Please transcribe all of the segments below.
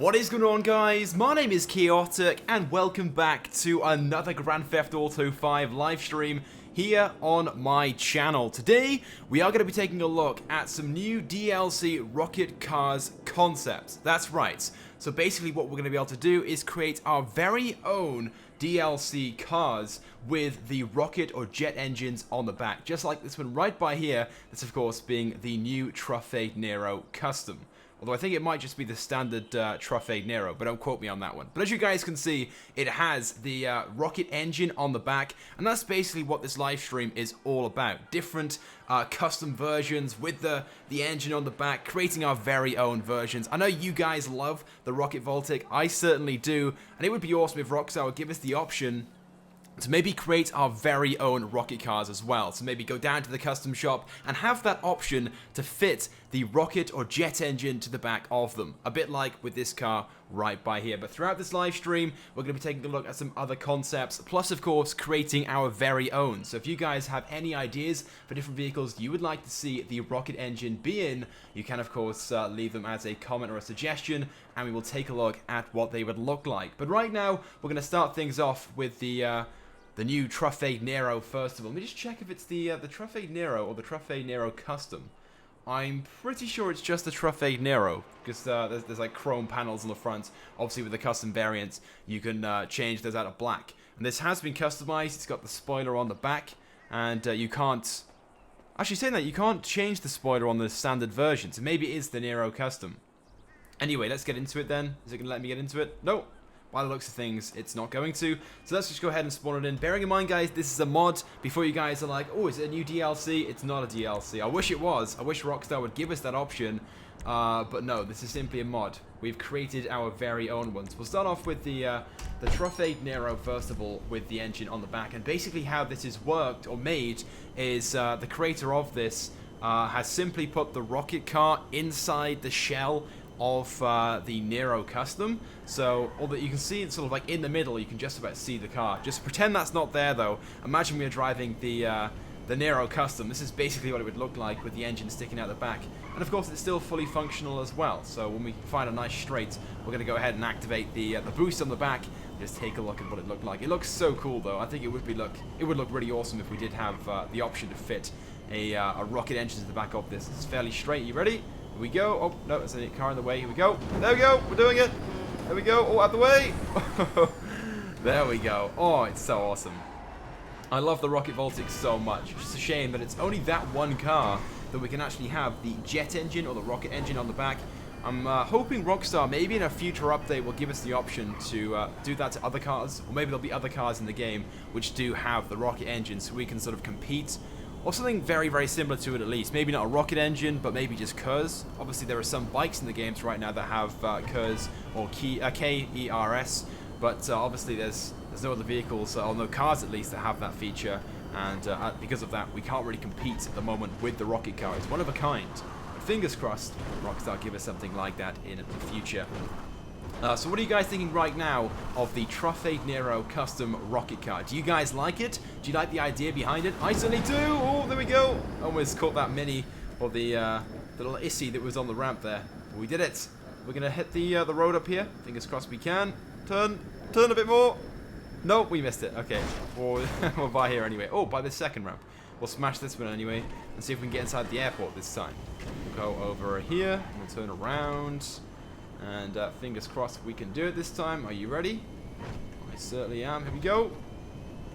What is going on, guys? My name is Chaotic and welcome back to another Grand Theft Auto 5 live stream here on my channel. Today we are going to be taking a look at some new DLC rocket cars concepts. That's right. So basically what we're going to be able to do is create our very own DLC cars with the rocket or jet engines on the back, just like this one right by here. This of course being the new Truffade NERO Custom. Although I think it might just be the standard Truffade NERO, but don't quote me on that one. But as you guys can see, it has the rocket engine on the back, and that's basically what this live stream is all about. Different custom versions with the engine on the back, creating our very own versions. I know you guys love the Rocket Voltic, I certainly do, and it would be awesome if Rockstar would give us the option to maybe create our very own rocket cars as well. So maybe go down to the custom shop and have that option to fit the rocket or jet engine to the back of them. A bit like with this car right by here. But throughout this live stream, we're going to be taking a look at some other concepts, plus of course creating our very own. So if you guys have any ideas for different vehicles you would like to see the rocket engine be in, you can of course leave them as a comment or a suggestion, and we will take a look at what they would look like. But right now, we're going to start things off with the new Truffade NERO first of all. Let me just check if it's the Truffade NERO or the Truffade NERO Custom. I'm pretty sure it's just the Truffade NERO, because there's like chrome panels on the front. Obviously with the custom variants, you can change those out of black. And this has been customized. It's got the spoiler on the back, and you can't... Actually, saying that, you can't change the spoiler on the standard version, so maybe it is the NERO Custom. Anyway, let's get into it then. Is it going to let me get into it? Nope. By the looks of things, it's not going to. So let's just go ahead and spawn it in. Bearing in mind, guys, this is a mod. Before you guys are like, oh, is it a new DLC? It's not a DLC. I wish it was. I wish Rockstar would give us that option. But no, this is simply a mod. We've created our very own ones. We'll start off with the Truffade NERO, first of all, with the engine on the back. And basically how this is worked or made is the creator of this has simply put the rocket car inside the shell of the NERO Custom. So although you can see it's sort of like in the middle, you can just about see the car. Just pretend that's not there though. Imagine we are driving the NERO Custom. This is basically what it would look like with the engine sticking out the back. And of course it's still fully functional as well. So when we find a nice straight, we're going to go ahead and activate the boost on the back. Just take a look at what it looked like. It looks so cool though. I think it would look really awesome if we did have the option to fit a rocket engine to the back of this. It's fairly straight. You ready? Here we go. Oh, no, there's a car in the way. Here we go. There we go. We're doing it. There we go. Oh, out the way. There we go. Oh, it's so awesome. I love the Rocket Voltic so much. It's just a shame that it's only that one car that we can actually have the jet engine or the rocket engine on the back. I'm hoping Rockstar, maybe in a future update, will give us the option to do that to other cars. Or maybe there'll be other cars in the game which do have the rocket engine, so we can sort of compete. Or something very, very similar to it at least. Maybe not a rocket engine, but maybe just KERS. Obviously, there are some bikes in the games right now that have KERS or KERS. But obviously, there's no other vehicles, or no cars at least, that have that feature. And because of that, we can't really compete at the moment with the rocket car. It's one of a kind. But fingers crossed, Rockstar give us something like that in the future. So what are you guys thinking right now of the Truffade NERO Custom rocket car? Do you guys like it? Do you like the idea behind it? I certainly do! Oh, there we go! Almost caught that mini, or the little issy that was on the ramp there. But we did it! We're going to hit the road up here. Fingers crossed we can. Turn a bit more! Nope, we missed it. Okay, we'll by here anyway. Oh, by the second ramp. We'll smash this one anyway, and see if we can get inside the airport this time. We'll go over here, and we'll turn around. And fingers crossed we can do it this time. Are you ready? I certainly am. Here we go.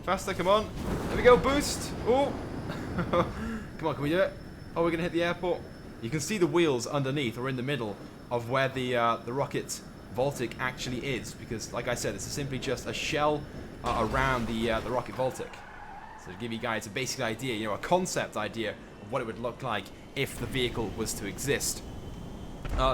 Faster, come on. There we go, boost. Oh. Come on, can we do it? Oh, we're going to hit the airport. You can see the wheels underneath or in the middle of where the Rocket Voltic actually is. Because, like I said, this is simply just a shell around the Rocket Voltic. So to give you guys a basic idea, you know, a concept idea of what it would look like if the vehicle was to exist.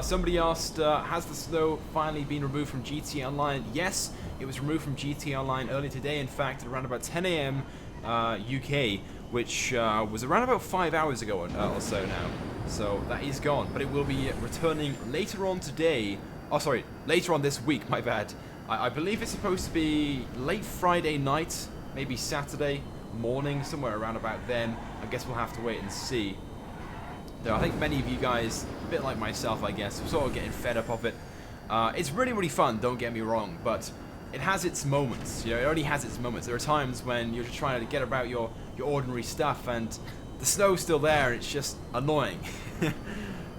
Somebody asked, has the snow finally been removed from GTA Online? Yes, it was removed from GTA Online earlier today, in fact, at around about 10 AM UK, which was around about 5 hours ago or so now. So that is gone, but it will be returning later on today. Oh, sorry, later on this week, my bad. I believe it's supposed to be late Friday night, maybe Saturday morning, somewhere around about then. I guess we'll have to wait and see. Though I think many of you guys, a bit like myself, I guess, are sort of getting fed up of it. It's really, really fun, don't get me wrong, but it has its moments. You know, it only has its moments. There are times when you're just trying to get about your ordinary stuff, and the snow's still there, and it's just annoying.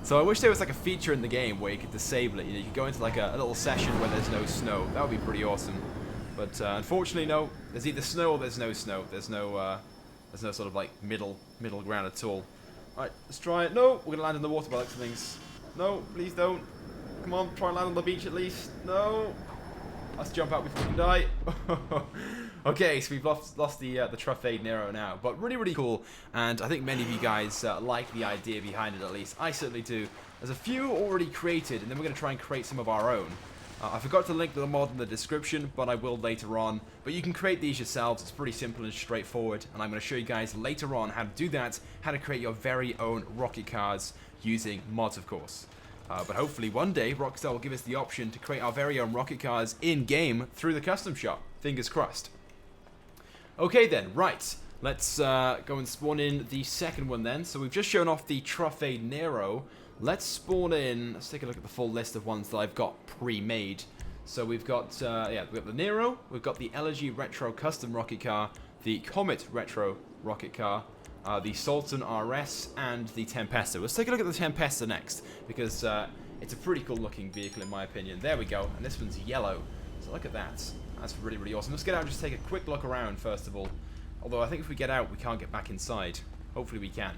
So I wish there was like a feature in the game where you could disable it. You know, you could go into like a little session where there's no snow. That would be pretty awesome. But unfortunately, no. There's either snow or there's no snow. There's no sort of like middle ground at all. All right, let's try it. No, we're gonna land in the water by the looks of things. No, please don't. Come on, try and land on the beach at least. No. Let's jump out before we can die. Okay, so we've lost the Truffade NERO now, but really, really cool, and I think many of you guys like the idea behind it at least. I certainly do. There's a few already created, and then we're going to try and create some of our own. I forgot to link to the mod in the description, but I will later on. But you can create these yourselves. It's pretty simple and straightforward, and I'm going to show you guys later on how to do that, how to create your very own rocket cars using mods, of course. But hopefully one day Rockstar will give us the option to create our very own rocket cars in-game through the custom shop. Fingers crossed. Okay then, right. Let's go and spawn in the second one then. So we've just shown off the Truffade NERO. Let's spawn in, let's take a look at the full list of ones that I've got pre-made. So we've got, we've got the NERO, we've got the Elegy Retro Custom Rocket Car, the Comet Retro Rocket Car, the Sultan RS, and the Tempesta. Let's take a look at the Tempesta next, because it's a pretty cool looking vehicle in my opinion. There we go, and this one's yellow. So look at that. That's really, really awesome. Let's get out and just take a quick look around first of all. Although I think if we get out, we can't get back inside. Hopefully we can.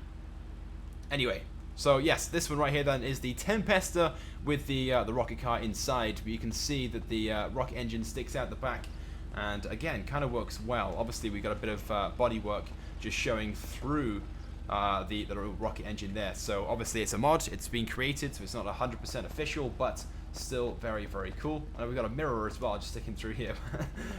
Anyway, so yes, this one right here then is the Tempesta with the rocket car inside. But you can see that the rocket engine sticks out the back, and again, kind of works well. Obviously, we got a bit of body work just showing through the rocket engine there. So obviously, it's a mod. It's been created, so it's not 100% official, but still very, very cool. And we've got a mirror as well, just sticking through here.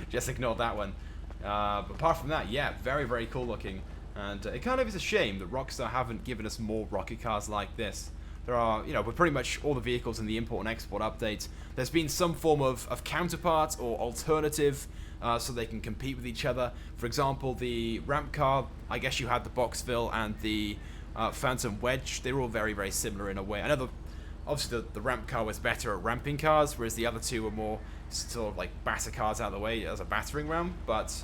Just ignore that one. But apart from that, yeah, very, very cool looking. And it kind of is a shame that Rockstar haven't given us more rocket cars like this. There are, you know, with pretty much all the vehicles in the import and export update, there's been some form of counterpart or alternative so they can compete with each other. For example, the ramp car, I guess you had the Boxville and the Phantom Wedge. They were all very, very similar in a way. I know obviously the ramp car was better at ramping cars, whereas the other two were more sort of like batter cars out of the way as a battering ram. But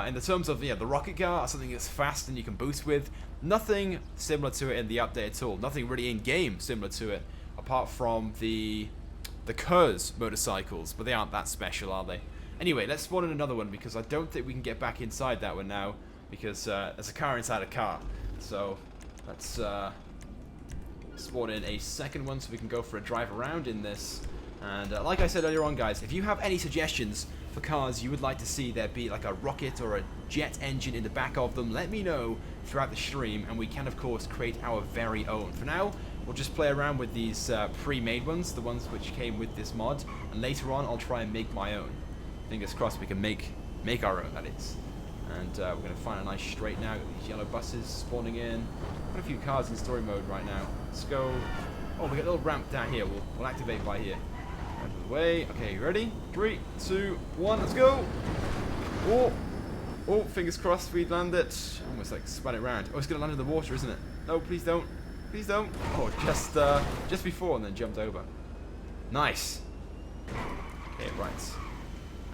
in the terms of the rocket car, something that's fast and you can boost with, nothing similar to it in the update at all. Nothing really in game similar to it, apart from the Kurz motorcycles, but they aren't that special, are they? Anyway, let's spawn in another one because I don't think we can get back inside that one now because there's a car inside a car. So let's spawn in a second one so we can go for a drive around in this. And like I said earlier on, guys, if you have any suggestions for cars you would like to see there be like a rocket or a jet engine in the back of them, let me know throughout the stream and we can of course create our very own. For now, we'll just play around with these pre-made ones, the ones which came with this mod, and later on I'll try and make my own. Fingers crossed we can make our own, that is. And we're going to find a nice straight now. These yellow buses spawning in. Quite a few cars in story mode right now. Let's go. Oh, we got a little ramp down here. We'll activate by here. Out of the way. Okay, you ready? 3, 2, 1, let's go! Oh, fingers crossed we land it. Almost like spun it round. Oh, it's going to land in the water, isn't it? No, please don't. Please don't. Oh, just before and then jumped over. Nice. Okay, right.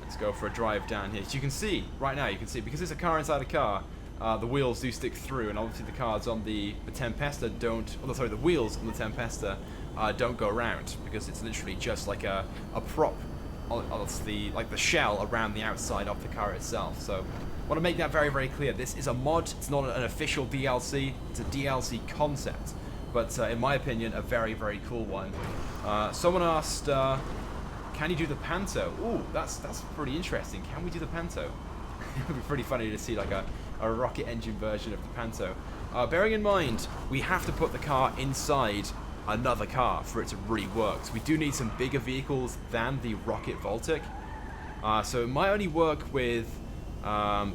Let's go for a drive down here. So you can see, right now you can see, because there's a car inside a car, the wheels do stick through, and obviously the cars on the Tempesta don't, oh, sorry, the wheels on the Tempesta don't go around, because it's literally just like a prop, like the shell around the outside of the car itself. So I want to make that very, very clear. This is a mod, it's not an official DLC, it's a DLC concept, but in my opinion, a very, very cool one. Someone asked, can you do the Panto? Ooh, that's pretty interesting. Can we do the Panto? It would be pretty funny to see like a rocket engine version of the Panto. Bearing in mind, we have to put the car inside another car for it to really work. So we do need some bigger vehicles than the Rocket Voltic. So it might only work with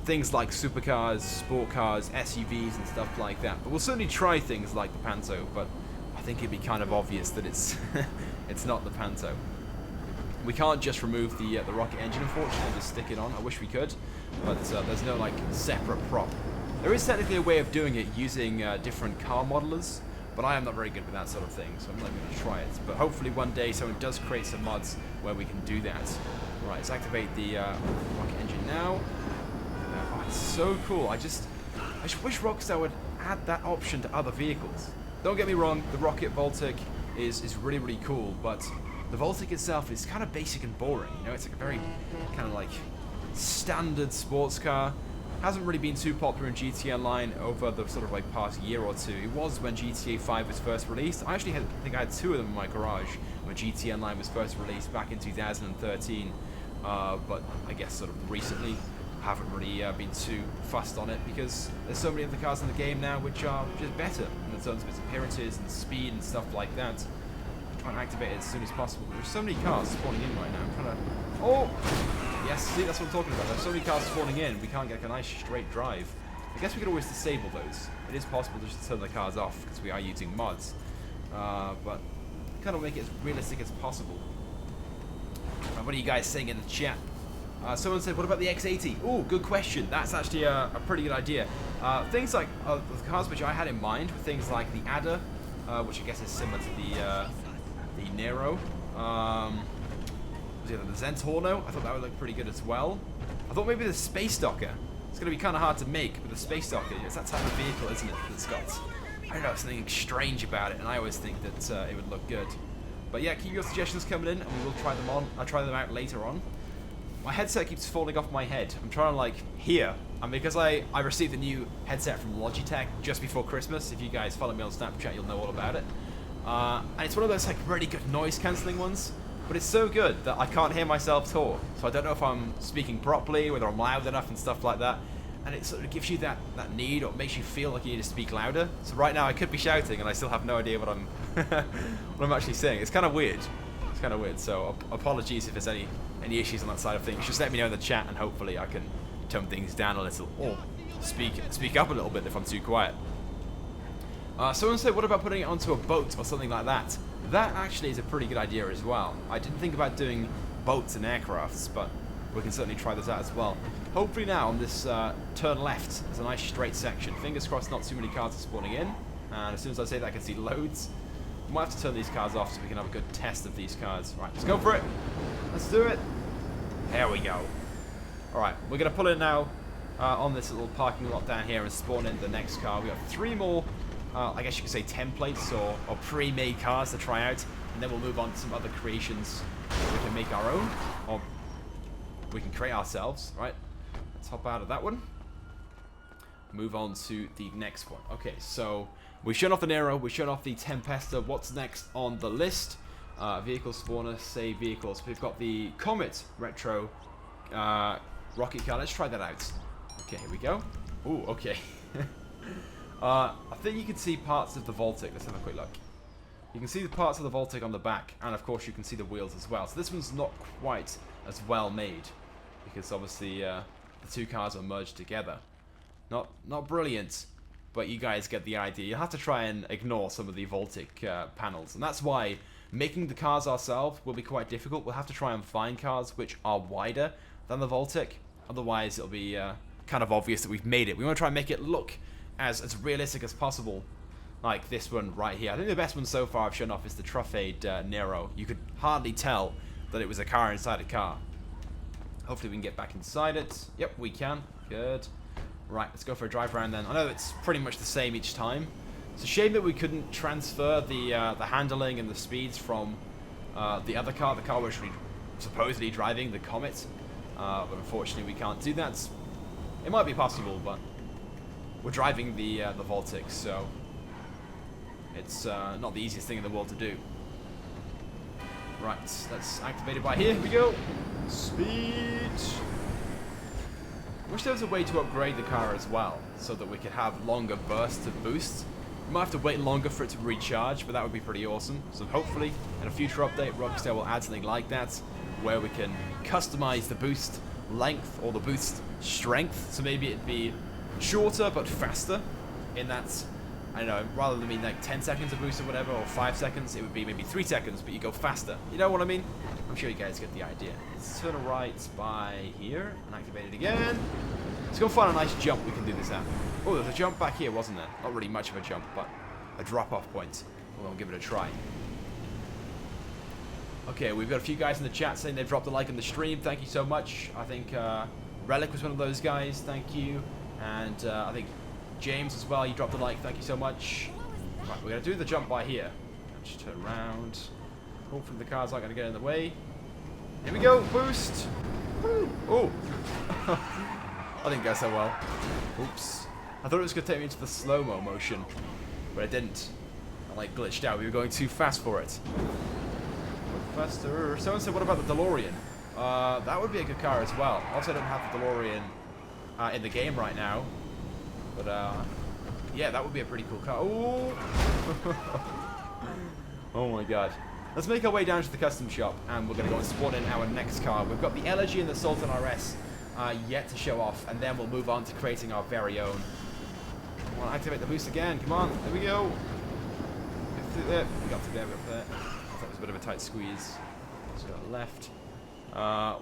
things like supercars, sport cars, SUVs and stuff like that. But we'll certainly try things like the Panto, but I think it'd be kind of obvious that it's it's not the Panto. We can't just remove the rocket engine, unfortunately, and just stick it on. I wish we could, but there's no like separate prop. There is technically a way of doing it using different car modelers, but I am not very good with that sort of thing, so I'm not going to try it. But hopefully one day someone does create some mods where we can do that. Right, let's activate the rocket engine now. Oh, it's so cool. I just wish Rockstar would add that option to other vehicles. Don't get me wrong, the Rocket Voltic is really, really cool, but the Voltic itself is kind of basic and boring. You know, it's like a very kind of like standard sports car. Hasn't really been too popular in GTA Online over the sort of like past year or two. It was when GTA 5 was first released. I actually think I had 2 of them in my garage when GTA Online was first released back in 2013. But I guess sort of recently, haven't really been too fussed on it because there's so many of the cars in the game now which are just better in terms of its appearances and speed and stuff like that. I'm trying to activate it as soon as possible. There's so many cars spawning in right now. I'm trying to... Oh! Yes, see, that's what I'm talking about. There's so many cars spawning in, we can't get like a nice straight drive. I guess we could always disable those. It is possible just to turn the cars off because we are using mods. But kind of make it as realistic as possible. What are you guys saying in the chat? Someone said, what about the X80? Oh, good question. That's actually a pretty good idea. Things like the cars which I had in mind were things like the Adder, which I guess is similar to the NERO. The Zentorno, I thought that would look pretty good as well. I thought maybe the Space Docker. It's going to be kind of hard to make, but the Space Docker, it's that type of vehicle, isn't it? That's got, I don't know, something strange about it, and I always think that it would look good. But yeah, keep your suggestions coming in, and we will try them on. I'll try them out later on. My headset keeps falling off my head. I'm trying to like hear, and because I received a new headset from Logitech just before Christmas. If you guys follow me on Snapchat, you'll know all about it. And it's one of those like really good noise cancelling ones. But it's so good that I can't hear myself talk. So I don't know if I'm speaking properly, whether I'm loud enough and stuff like that. And it sort of gives you that need, or makes you feel like you need to speak louder. So right now I could be shouting and I still have no idea what I'm what I'm actually saying. It's kind of weird. It's kind of weird. So apologies if there's any issues on that side of things. Just let me know in the chat and hopefully I can tone things down a little or speak up a little bit if I'm too quiet. Someone said, what about putting it onto a boat or something like that? That actually is a pretty good idea as well. I didn't think about doing boats and aircrafts, but we can certainly try this out as well. Hopefully now on this turn left, there's a nice straight section. Fingers crossed not too many cars are spawning in. And as soon as I say that, I can see loads. We might have to turn these cars off so we can have a good test of these cars. Right, let's go for it. Let's do it. There we go. Alright, we're going to pull in now on this little parking lot down here and spawn in the next car. We've got 3 more... I guess you could say templates or pre-made cars to try out, and then we'll move on to some other creations that we can make our own, or we can create ourselves. Right, let's hop out of that one. Move on to the next one. Okay, so we've shown off the NERO, we've shown off the Tempesta. What's next on the list? Vehicle spawner, save vehicles. We've got the Comet Retro rocket car. Let's try that out. Okay, here we go. Ooh, okay. I think you can see parts of the Voltic. Let's have a quick look. You can see the parts of the Voltic on the back, and of course you can see the wheels as well. So this one's not quite as well made, because obviously the 2 cars are merged together. Not brilliant, but you guys get the idea. You'll have to try and ignore some of the Voltic panels, and that's why making the cars ourselves will be quite difficult. We'll have to try and find cars which are wider than the Voltic. Otherwise it'll be kind of obvious that we've made it. We want to try and make it look as realistic as possible, like this one right here. I think the best one so far I've shown off is the Truffade NERO. You could hardly tell that it was a car inside a car. Hopefully we can get back inside it. Yep, we can. Good. Right, let's go for a drive around then. I know it's pretty much the same each time. It's a shame that we couldn't transfer the handling and the speeds from the other car, the car we're supposedly driving, the Comet. But unfortunately we can't do that. It might be possible, but we're driving the Voltic, so it's not the easiest thing in the world to do. Right, let's activate it by here. Here we go. Speed. I wish there was a way to upgrade the car as well, so that we could have longer bursts of boost. We might have to wait longer for it to recharge, but that would be pretty awesome. So hopefully, in a future update, Rockstar will add something like that, where we can customize the boost length or the boost strength. So maybe it'd be shorter but faster in that, I don't know, rather than being like 10 seconds of boost or whatever, or 5 seconds, it would be maybe 3 seconds, but you go faster. You know what I mean? I'm sure you guys get the idea. Let's turn right by here and activate it again. Let's go find a nice jump we can do this at. Oh, there's a jump back here, wasn't there? Not really much of a jump, but a drop-off point. We'll give it a try. Okay, we've got a few guys in the chat saying they've dropped a like on the stream. Thank you so much. I think Relic was one of those guys. Thank you. And I think James as well. You dropped a like. Thank you so much. Right, we're going to do the jump by here. Just turn around. Hopefully the cars aren't going to get in the way. Here we go. Boost. Oh. I didn't go so well. Oops. I thought it was going to take me into the slow-mo motion, but it didn't. I like glitched out. We were going too fast for it. Faster. Someone said, what about the DeLorean? That would be a good car as well. Also, I don't have the DeLorean in the game right now. But, yeah, that would be a pretty cool car. Ooh. Oh my god. Let's make our way down to the custom shop, and we're going to go and spawn in our next car. We've got the Elegy and the Sultan RS yet to show off, and then we'll move on to creating our very own. I want to activate the boost again. Come on. There we go. Get through there. We got to there. We got there. That was a bit of a tight squeeze. Let's go left.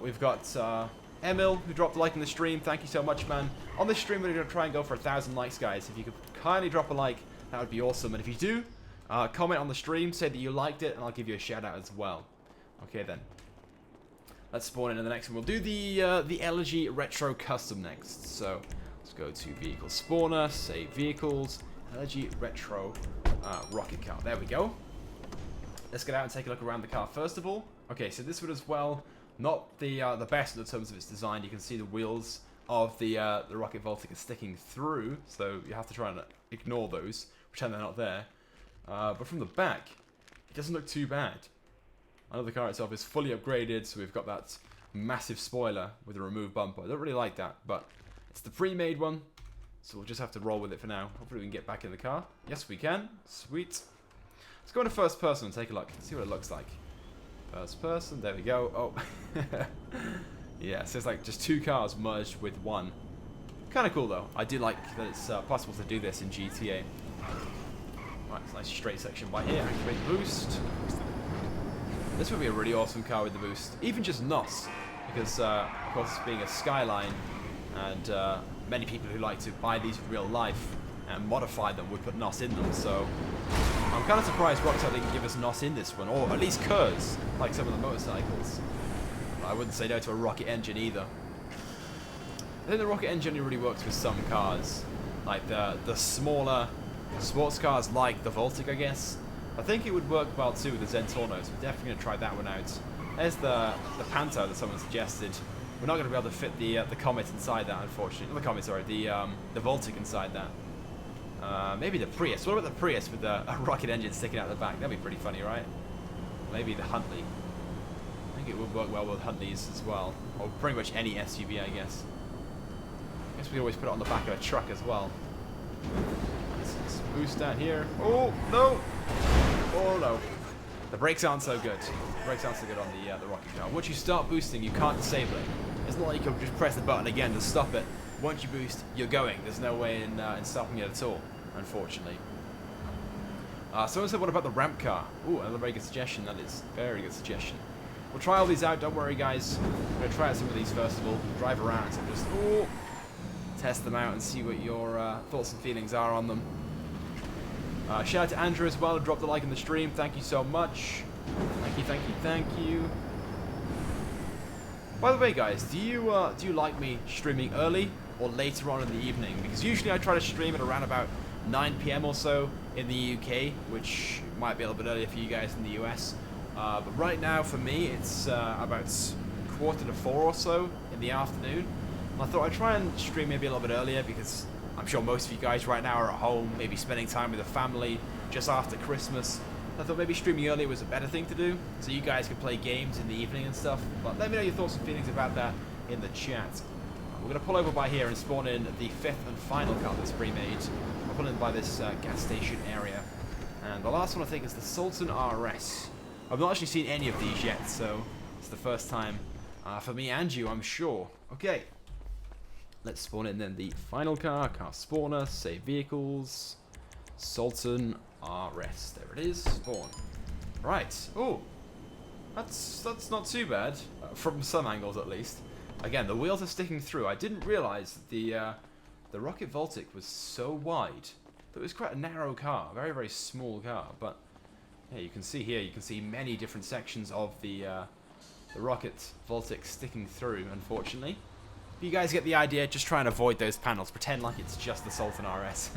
We've got Emil, who dropped a like in the stream. Thank you so much, man. On this stream, we're going to try and go for 1,000 likes, guys. If you could kindly drop a like, that would be awesome. And if you do, comment on the stream, say that you liked it, and I'll give you a shout out as well. Okay, then. Let's spawn into the next one. We'll do the Elegy Retro Custom next. So, let's go to Vehicle Spawner, save Vehicles, Elegy Retro Rocket Car. There we go. Let's get out and take a look around the car first of all. Okay, so this one as well, not the best in terms of its design. You can see the wheels of the Rocket Voltic are sticking through, so you have to try and ignore those, pretend they're not there. But from the back, it doesn't look too bad. I know the car itself is fully upgraded, so we've got that massive spoiler with a removed bumper. I don't really like that, but it's the pre-made one, so we'll just have to roll with it for now. Hopefully we can get back in the car. Yes, we can. Sweet. Let's go into first person and take a look. See what it looks like. First person. There we go. Oh. Yeah, so it's like just two cars merged with one. Kind of cool, though. I do like that it's possible to do this in GTA. Right, it's a nice straight section by here. Activate the boost. This would be a really awesome car with the boost. Even just NOS. Because, of course, being a Skyline, and many people who like to buy these in real life and modify them would put NOS in them, so I'm kind of surprised Rockstar didn't give us NOS in this one, or at least KERS, like some of the motorcycles. I wouldn't say no to a rocket engine either. I think the rocket engine really works with some cars, like the smaller sports cars like the Voltic, I guess. I think it would work well too with the Zentorno, so we're definitely going to try that one out. There's the Panto that someone suggested. We're not going to be able to fit the Comet inside that, unfortunately. Not the Comet, sorry, the Voltic inside that. Maybe the Prius. What about the Prius with a rocket engine sticking out the back? That'd be pretty funny, right? Maybe the Huntley. I think it would work well with Huntleys as well. Or pretty much any SUV, I guess. I guess we could always put it on the back of a truck as well. Let's boost down here. Oh, no! Oh, no. The brakes aren't so good. The brakes aren't so good on the rocket car. Once you start boosting, you can't disable it. It's not like you can just press the button again to stop it. Once you boost, you're going. There's no way in stopping it at all, unfortunately. Someone said, what about the ramp car? Ooh, another very good suggestion. That is very good suggestion. We'll try all these out. Don't worry, guys. We're going to try out some of these first of all. Drive around and just test them out and see what your thoughts and feelings are on them. Shout out to Andrew as well, who dropped a like in the stream. Thank you so much. Thank you, thank you, thank you. By the way, guys, do you like me streaming early or later on in the evening? Because usually I try to stream at around about 9 PM or so in the UK, which might be a little bit earlier for you guys in the US. But right now, for me, it's about 3:45 or so in the afternoon. And I thought I'd try and stream maybe a little bit earlier because I'm sure most of you guys right now are at home, maybe spending time with the family just after Christmas. I thought maybe streaming earlier was a better thing to do, so you guys could play games in the evening and stuff. But let me know your thoughts and feelings about that in the chat. We're going to pull over by here and spawn in the fifth and final car that's pre-made. We'll pull in by this gas station area. And the last one I think is the Sultan RS. I've not actually seen any of these yet, so it's the first time for me and you, I'm sure. Okay. Let's spawn in then the final car spawner, save vehicles, Sultan RS. There it is, spawn. Right. Oh, that's not too bad from some angles at least. Again, the wheels are sticking through. I didn't realize that the Rocket Voltic was so wide. it was quite a narrow car, very, very small car. But yeah, you can see here, you can see many different sections of the rocket Voltic sticking through, unfortunately. But you guys get the idea, just try and avoid those panels. Pretend like it's just the Sultan RS.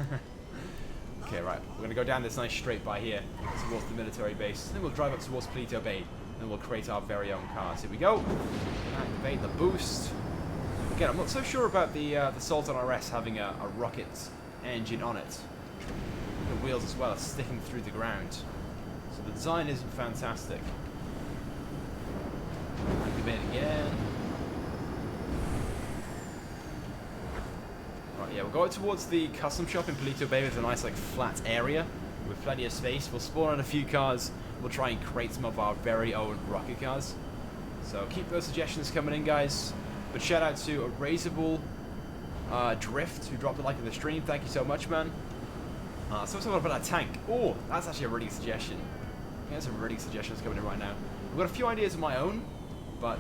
Okay, right, we're going to go down this nice straight by here, towards the military base. Then we'll drive up towards Polito Bay, and we'll create our very own cars. Here we go. Activate the boost. Again, I'm not so sure about the Sultan RS having a rocket engine on it. The wheels as well are sticking through the ground. So the design isn't fantastic. Activate again. Right, yeah, we'll go towards the custom shop in Polito Bay with a nice like flat area with plenty of space. We'll spawn on a few cars. We'll try and create some of our very own rocket cars. So keep those suggestions coming in, guys. But shout out to Erasable Drift, who dropped a like in the stream. Thank you so much, man. So what's about that tank? Oh, that's actually a really good suggestion. There's some really good suggestions coming in right now. I've got a few ideas of my own, but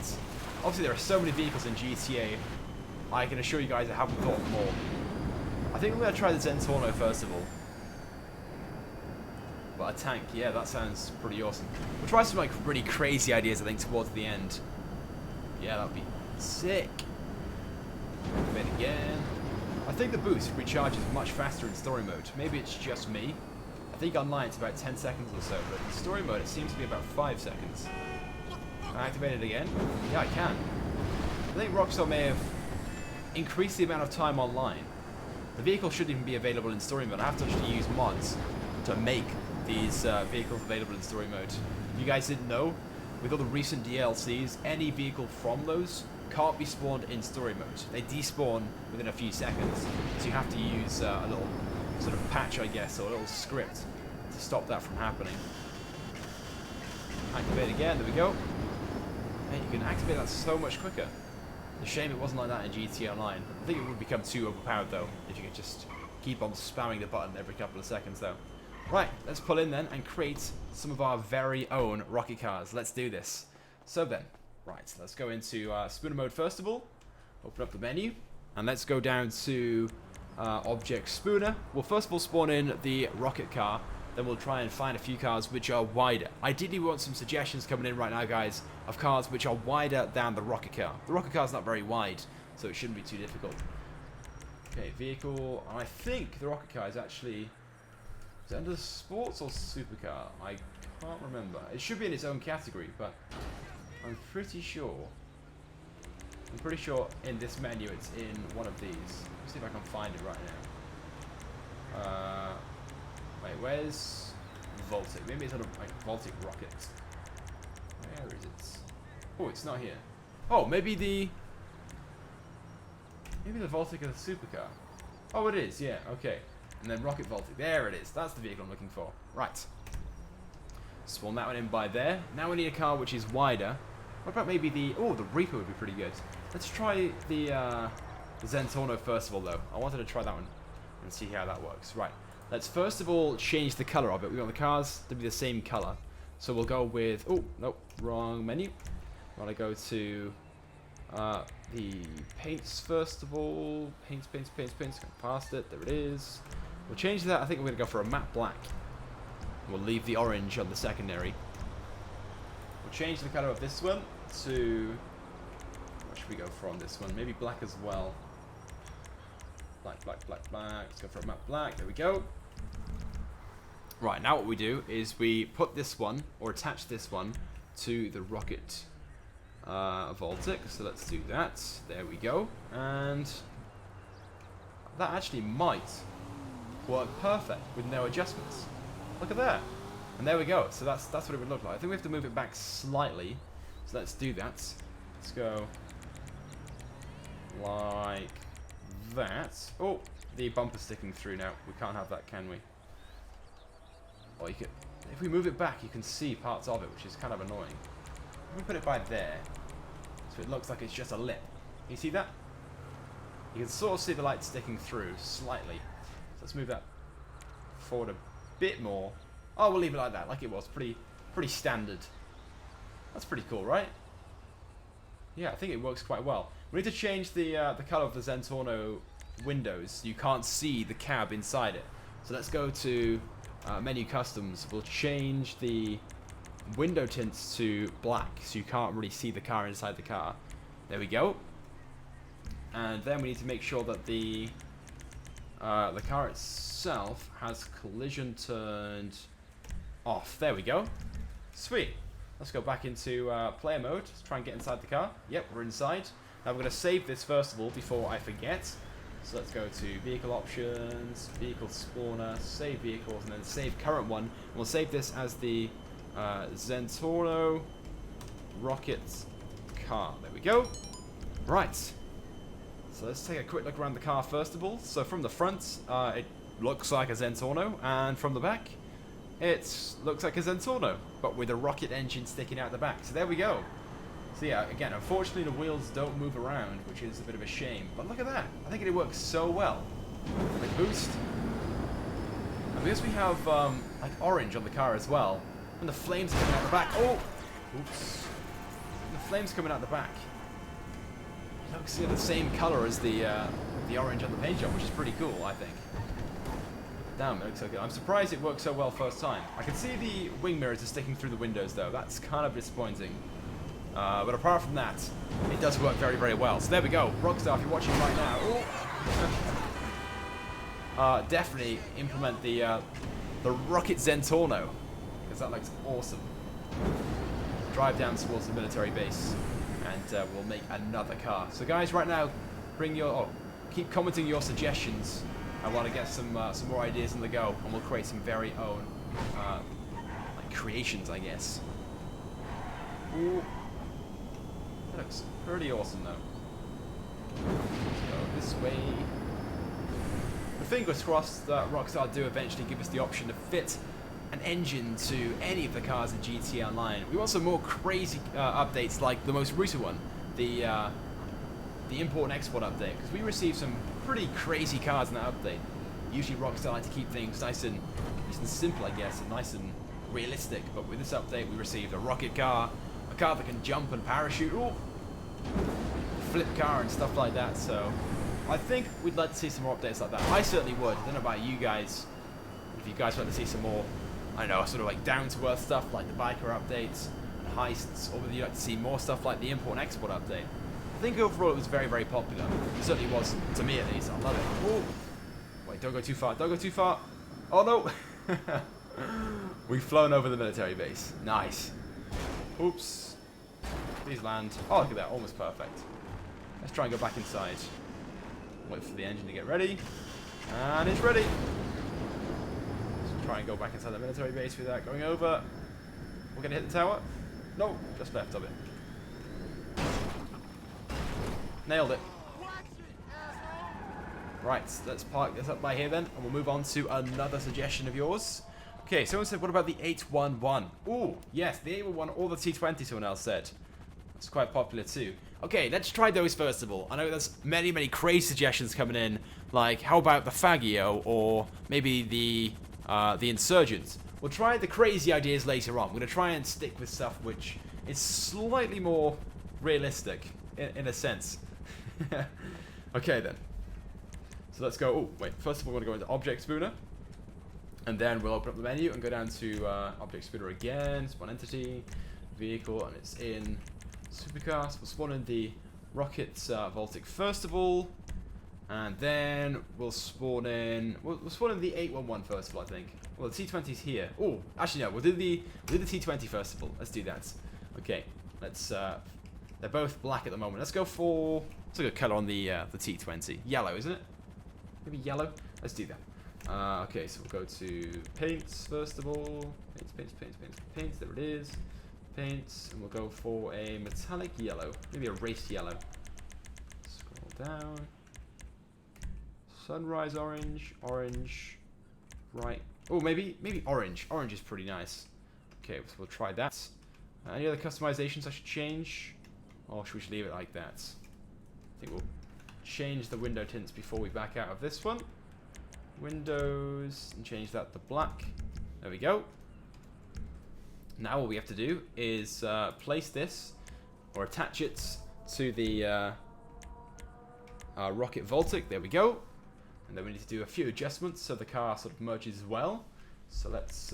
obviously there are so many vehicles in GTA. I can assure you guys I haven't thought of more. I think I'm going to try the Zentorno first of all. But a tank, yeah, that sounds pretty awesome. We'll try some like really crazy ideas, I think, towards the end. Yeah, that would be sick. Activate again. I think the boost recharges much faster in story mode. Maybe it's just me. I think online it's about 10 seconds or so, but in story mode it seems to be about 5 seconds. Can I activate it again? Yeah, I can. I think Rockstar may have increased the amount of time online. The vehicle shouldn't even be available in story mode. I have to actually use mods to make these vehicles available in story mode. If you guys didn't know, with all the recent DLCs, any vehicle from those can't be spawned in story mode. They despawn within a few seconds, so you have to use a little sort of patch, I guess, or a little script to stop that from happening. Activate again, there we go. And you can activate that so much quicker. It's a shame it wasn't like that in GTA Online. I think it would become too overpowered though, if you could just keep on spamming the button every couple of seconds though. Right, let's pull in then and create some of our very own rocket cars. Let's do this. So then, right, let's go into spooner mode first of all. Open up the menu, and let's go down to object spooner. We'll first of all spawn in the rocket car, then we'll try and find a few cars which are wider. Ideally, we want some suggestions coming in right now, guys, of cars which are wider than the rocket car. The rocket car's not very wide, so it shouldn't be too difficult. Okay, vehicle. I think the rocket car is actually... Is it under sports or supercar? I can't remember. It should be in its own category, but I'm pretty sure. I'm pretty sure in this menu it's in one of these. Let's see if I can find it right now. Wait, where's Voltic? Maybe it's on a like, Voltic rocket. Where is it? Oh, it's not here. Oh, maybe the Voltic is a supercar. Oh, it is. Yeah. Okay. And then Rocket Voltic. There it is. That's the vehicle I'm looking for. Right. Spawn that one in by there. Now we need a car which is wider. What about maybe the... Oh, the Reaper would be pretty good. Let's try the Zentorno first of all, though. I wanted to try that one and see how that works. Right. Let's first of all change the color of it. We want the cars to be the same color. So we'll go with... Oh, nope. Wrong menu. I want to go to the paints first of all. Paints. Go past it. There it is. We'll change that. I think we're going to go for a matte black. We'll leave the orange on the secondary. We'll change the color of this one to... What should we go for on this one? Maybe black as well. Black. Let's go for a matte black. There we go. Right, now what we do is we put this one, or attach this one, to the rocket Voltic. So let's do that. There we go. And that actually might work perfect with no adjustments. Look at that. And there we go. So that's what it would look like. I think we have to move it back slightly. So let's do that. Let's go like that. Oh, the bumper's sticking through now. We can't have that, can we? Or you could, if we move it back, you can see parts of it, which is kind of annoying. If we put it by there, so it looks like it's just a lip. You see that? You can sort of see the light sticking through slightly. So let's move that forward a bit more. Oh, we'll leave it like that, like it was. Pretty standard. That's pretty cool, right? Yeah, I think it works quite well. We need to change the color of the Zentorno windows. You can't see the cab inside it. So let's go to menu customs. We'll change the window tints to black so you can't really see the car inside the car. There we go. And then we need to make sure that the car itself has collision turned off. There we go. Sweet. Let's go back into player mode. Let's try and get inside the car. Yep, we're inside. Now we're going to save this first of all before I forget. So let's go to vehicle options, vehicle spawner, save vehicles, and then save current one. And we'll save this as the Zentorno rocket car. There we go. Right. So let's take a quick look around the car first of all. So from the front, it looks like a Zentorno, and from the back, it looks like a Zentorno, but with a rocket engine sticking out the back. So there we go. So yeah, again, unfortunately the wheels don't move around, which is a bit of a shame. But look at that. I think it works so well. Like boost. And because we have like orange on the car as well, and the flames are coming out the back. Oh! Oops. And the flames coming out the back. It looks the same color as the orange on the paint job, which is pretty cool, I think. Damn, it looks so good. I'm surprised it worked so well first time. I can see the wing mirrors are sticking through the windows though. That's kind of disappointing. But apart from that, it does work very, very well. So there we go. Rockstar, if you're watching right now, definitely implement the Rocket Zentorno, because that looks awesome. Drive down towards the military base, and we'll make another car. So guys, right now, keep commenting your suggestions. I want to get some more ideas on the go, and we'll create some very own like creations, I guess. Ooh. That looks pretty awesome though. Let's go this way. The fingers crossed that Rockstar do eventually give us the option to fit an engine to any of the cars in GTA Online. We want some more crazy updates like the most recent one, the import and export update, because we received some pretty crazy cars in that update. Usually Rockstar like to keep things nice and simple, I guess, and nice and realistic, but with this update we received a rocket car, a car that can jump and parachute, flip car and stuff like that. So I think we'd like to see some more updates like that. I certainly would. I don't know about you guys. If you guys want to see some more, I don't know, sort of like down-to-earth stuff like the biker updates and heists, or whether you'd like to see more stuff like the import and export update. I think overall it was very, very popular. It certainly was, to me at least. I love it. Ooh. Wait, don't go too far. Don't go too far. Oh no! We've flown over the military base. Nice. Oops. Please land. Oh, look at that. Almost perfect. Let's try and go back inside. Wait for the engine to get ready. And it's ready. Let's try and go back inside the military base without going over. We're going to hit the tower. No, just left of it. Nailed it. Right, let's park this up by here then, and we'll move on to another suggestion of yours. Okay, someone said, what about the 811? Ooh, yes, the 811 or the T20, someone else said. It's quite popular too. Okay, let's try those first of all. I know there's many, many crazy suggestions coming in, like how about the Fagio or maybe the Insurgents. We'll try the crazy ideas later on. We're going to try and stick with stuff which is slightly more realistic, in a sense. Okay then. So let's go. Oh, wait. First of all, we're going to go into Object Spooner. And then we'll open up the menu and go down to Object Spooner again. Spawn Entity, Vehicle, and it's in Supercars. We'll spawn in the Rocket Voltic first of all. And then we'll spawn in... We'll spawn in the 811 first of all, I think. Well, the T20's here. Oh, actually no. We'll do the T20 first of all. Let's do that. Okay. Let's... they're both black at the moment. Let's go for... Let's look at colour on the T20. Yellow, isn't it? Maybe yellow? Let's do that. Okay, so we'll go to paints first of all. Paints. There it is. Paints. And we'll go for a metallic yellow. Maybe a race yellow. Scroll down. Sunrise orange. Orange. Right. Oh, maybe orange. Orange is pretty nice. Okay, so we'll try that. Any other customizations I should change? Or should we leave it like that? I think we'll change the window tints before we back out of this one. Windows, and change that to black. There we go. Now what we have to do is place this, or attach it to the Rocket Voltic. There we go. And then we need to do a few adjustments so the car sort of merges well. So let's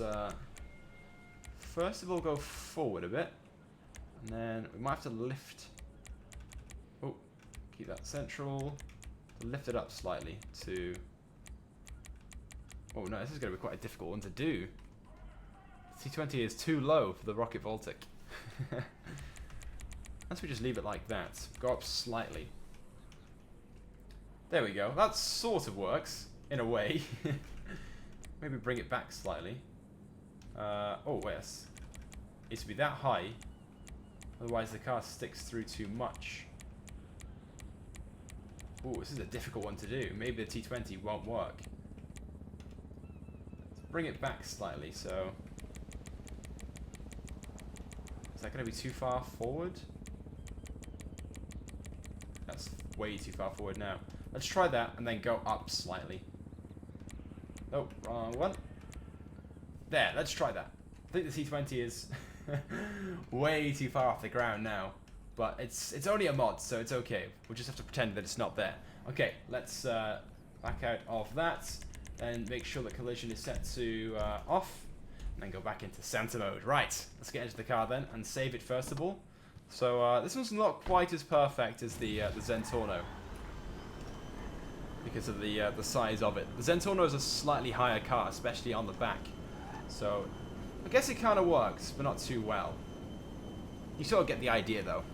first of all go forward a bit. And then we might have to lift. Oh, keep that central. Lift it up slightly to. Oh no, this is going to be quite a difficult one to do. T20 is too low for the rocket Voltic. Unless we just leave it like that. Go up slightly. There we go. That sort of works, in a way. Maybe bring it back slightly. Oh, yes. It needs to be that high. Otherwise the car sticks through too much. Oh, this is a difficult one to do. Maybe the T20 won't work. Let's bring it back slightly, so... Is that going to be too far forward? That's way too far forward now. Let's try that and then go up slightly. Oh, wrong one. There, let's try that. I think the T20 is way too far off the ground now. But it's only a mod, so it's okay. We'll just have to pretend that it's not there. Okay, let's back out of that. And make sure that collision is set to off. And then go back into Santa mode. Right, let's get into the car then and save it first of all. So this one's not quite as perfect as the Zentorno. Because of the size of it. The Zentorno is a slightly higher car, especially on the back. So I guess it kind of works, but not too well. You sort of get the idea though.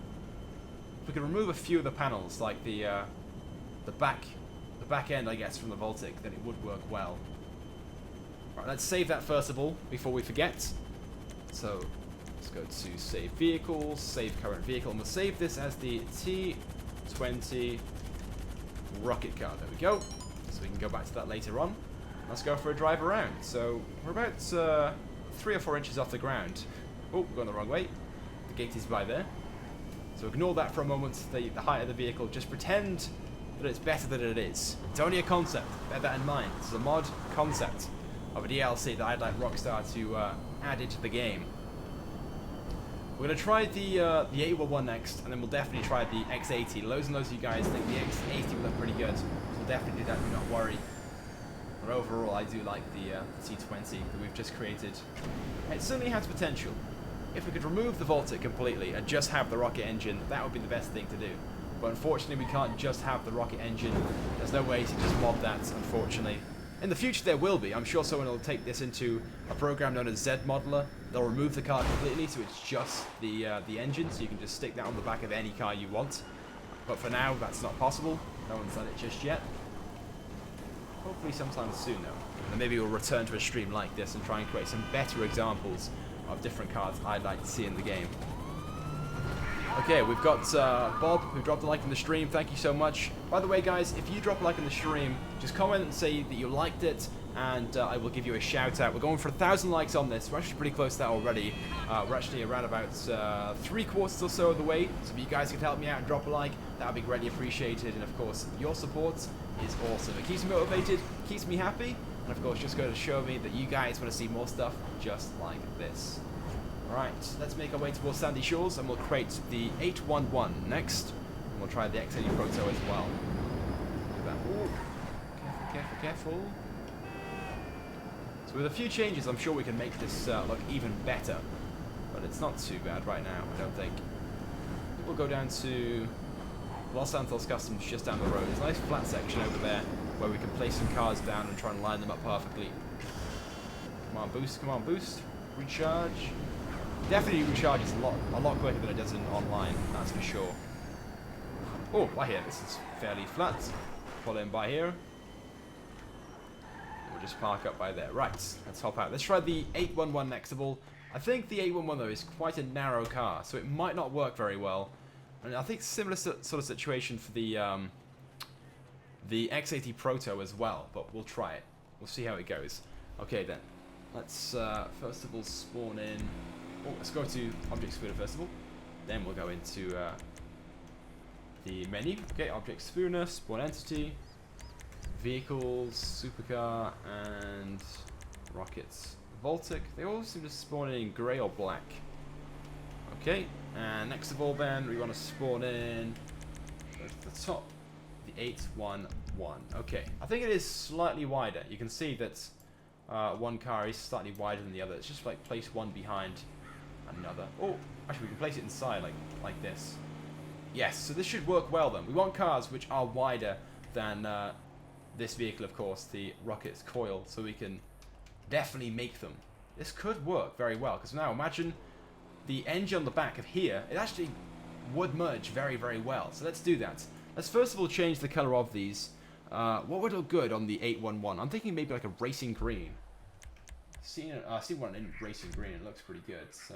If we could remove a few of the panels, like the back end, I guess, from the Voltic, then it would work well. Right, let's save that first of all, before we forget. So, let's go to save vehicles, save current vehicle, and we'll save this as the T20 rocket car. There we go. So we can go back to that later on. Let's go for a drive around. So, we're about 3 or 4 inches off the ground. Oh, we're going the wrong way. The gate is by there. So ignore that for a moment, the height of the vehicle. Just pretend that it's better than it is. It's only a concept. Bear that in mind. This is a mod concept of a DLC that I'd like Rockstar to add into the game. We're going to try the 811 next, and then we'll definitely try the X80. Loads and loads of you guys think the X80 will look pretty good. So we'll definitely do that, do not worry. But overall, I do like the T20 that we've just created. It certainly has potential. If we could remove the Voltic completely and just have the rocket engine, that would be the best thing to do. But unfortunately, we can't just have the rocket engine. There's no way to just mod that, unfortunately. In the future, there will be. I'm sure someone will take this into a program known as Z-Modeler. They'll remove the car completely, so it's just the engine, so you can just stick that on the back of any car you want. But for now, that's not possible. No one's done it just yet. Hopefully sometime soon, though. And maybe we'll return to a stream like this and try and create some better examples of different cars I'd like to see in the game. Okay, we've got Bob, who dropped a like in the stream. Thank you so much. By the way, guys, if you drop a like in the stream, just comment and say that you liked it, and I will give you a shout out. We're going for 1,000 likes on this. We're actually pretty close to that already. We're actually around about 3/4 or so of the way. So if you guys could help me out and drop a like, that would be greatly appreciated. And of course, your support is awesome. It keeps me motivated, keeps me happy, and of course, just going to show me that you guys want to see more stuff just like this. Alright, let's make our way towards Sandy Shores, and we'll create the 811 next. And we'll try the X80 Proto as well. Ooh, careful, careful, careful. So with a few changes, I'm sure we can make this look even better. But it's not too bad right now, I don't think. We'll go down to Los Santos Customs just down the road. There's a nice flat section over there where we can place some cars down and try and line them up perfectly. Come on, boost, come on, boost. Recharge. Definitely recharges a lot quicker than it does in online, that's for sure. Oh, by here, this is fairly flat. Pull in by here. We'll just park up by there. Right, let's hop out. Let's try the 811 next of all. I think the 811 though is quite a narrow car, so it might not work very well. And I think similar sort of situation for the X80 Proto as well, but we'll try it. We'll see how it goes. Okay then, let's first of all spawn in. Oh, let's go to Object Spooner first of all. Then we'll go into the menu. Okay, Object Spooner, Spawn Entity, Vehicles, Supercar, and Rockets. Voltic, they all seem to spawn in grey or black. Okay, and next of all then, we want to spawn in, go to the top, The 811. Okay, I think it is slightly wider. You can see that one car is slightly wider than the other. It's just like place one behind another. Oh, actually we can place it inside like this. Yes, so this should work well then. We want cars which are wider than this vehicle, of course, the rocket's coil, so we can definitely make them. This could work very well, because now imagine the engine on the back of here, it actually would merge very, very well. So let's do that. Let's first of all change the color of these. What would look good on the 811? I'm thinking maybe like a racing green. See one in racing green, it looks pretty good, so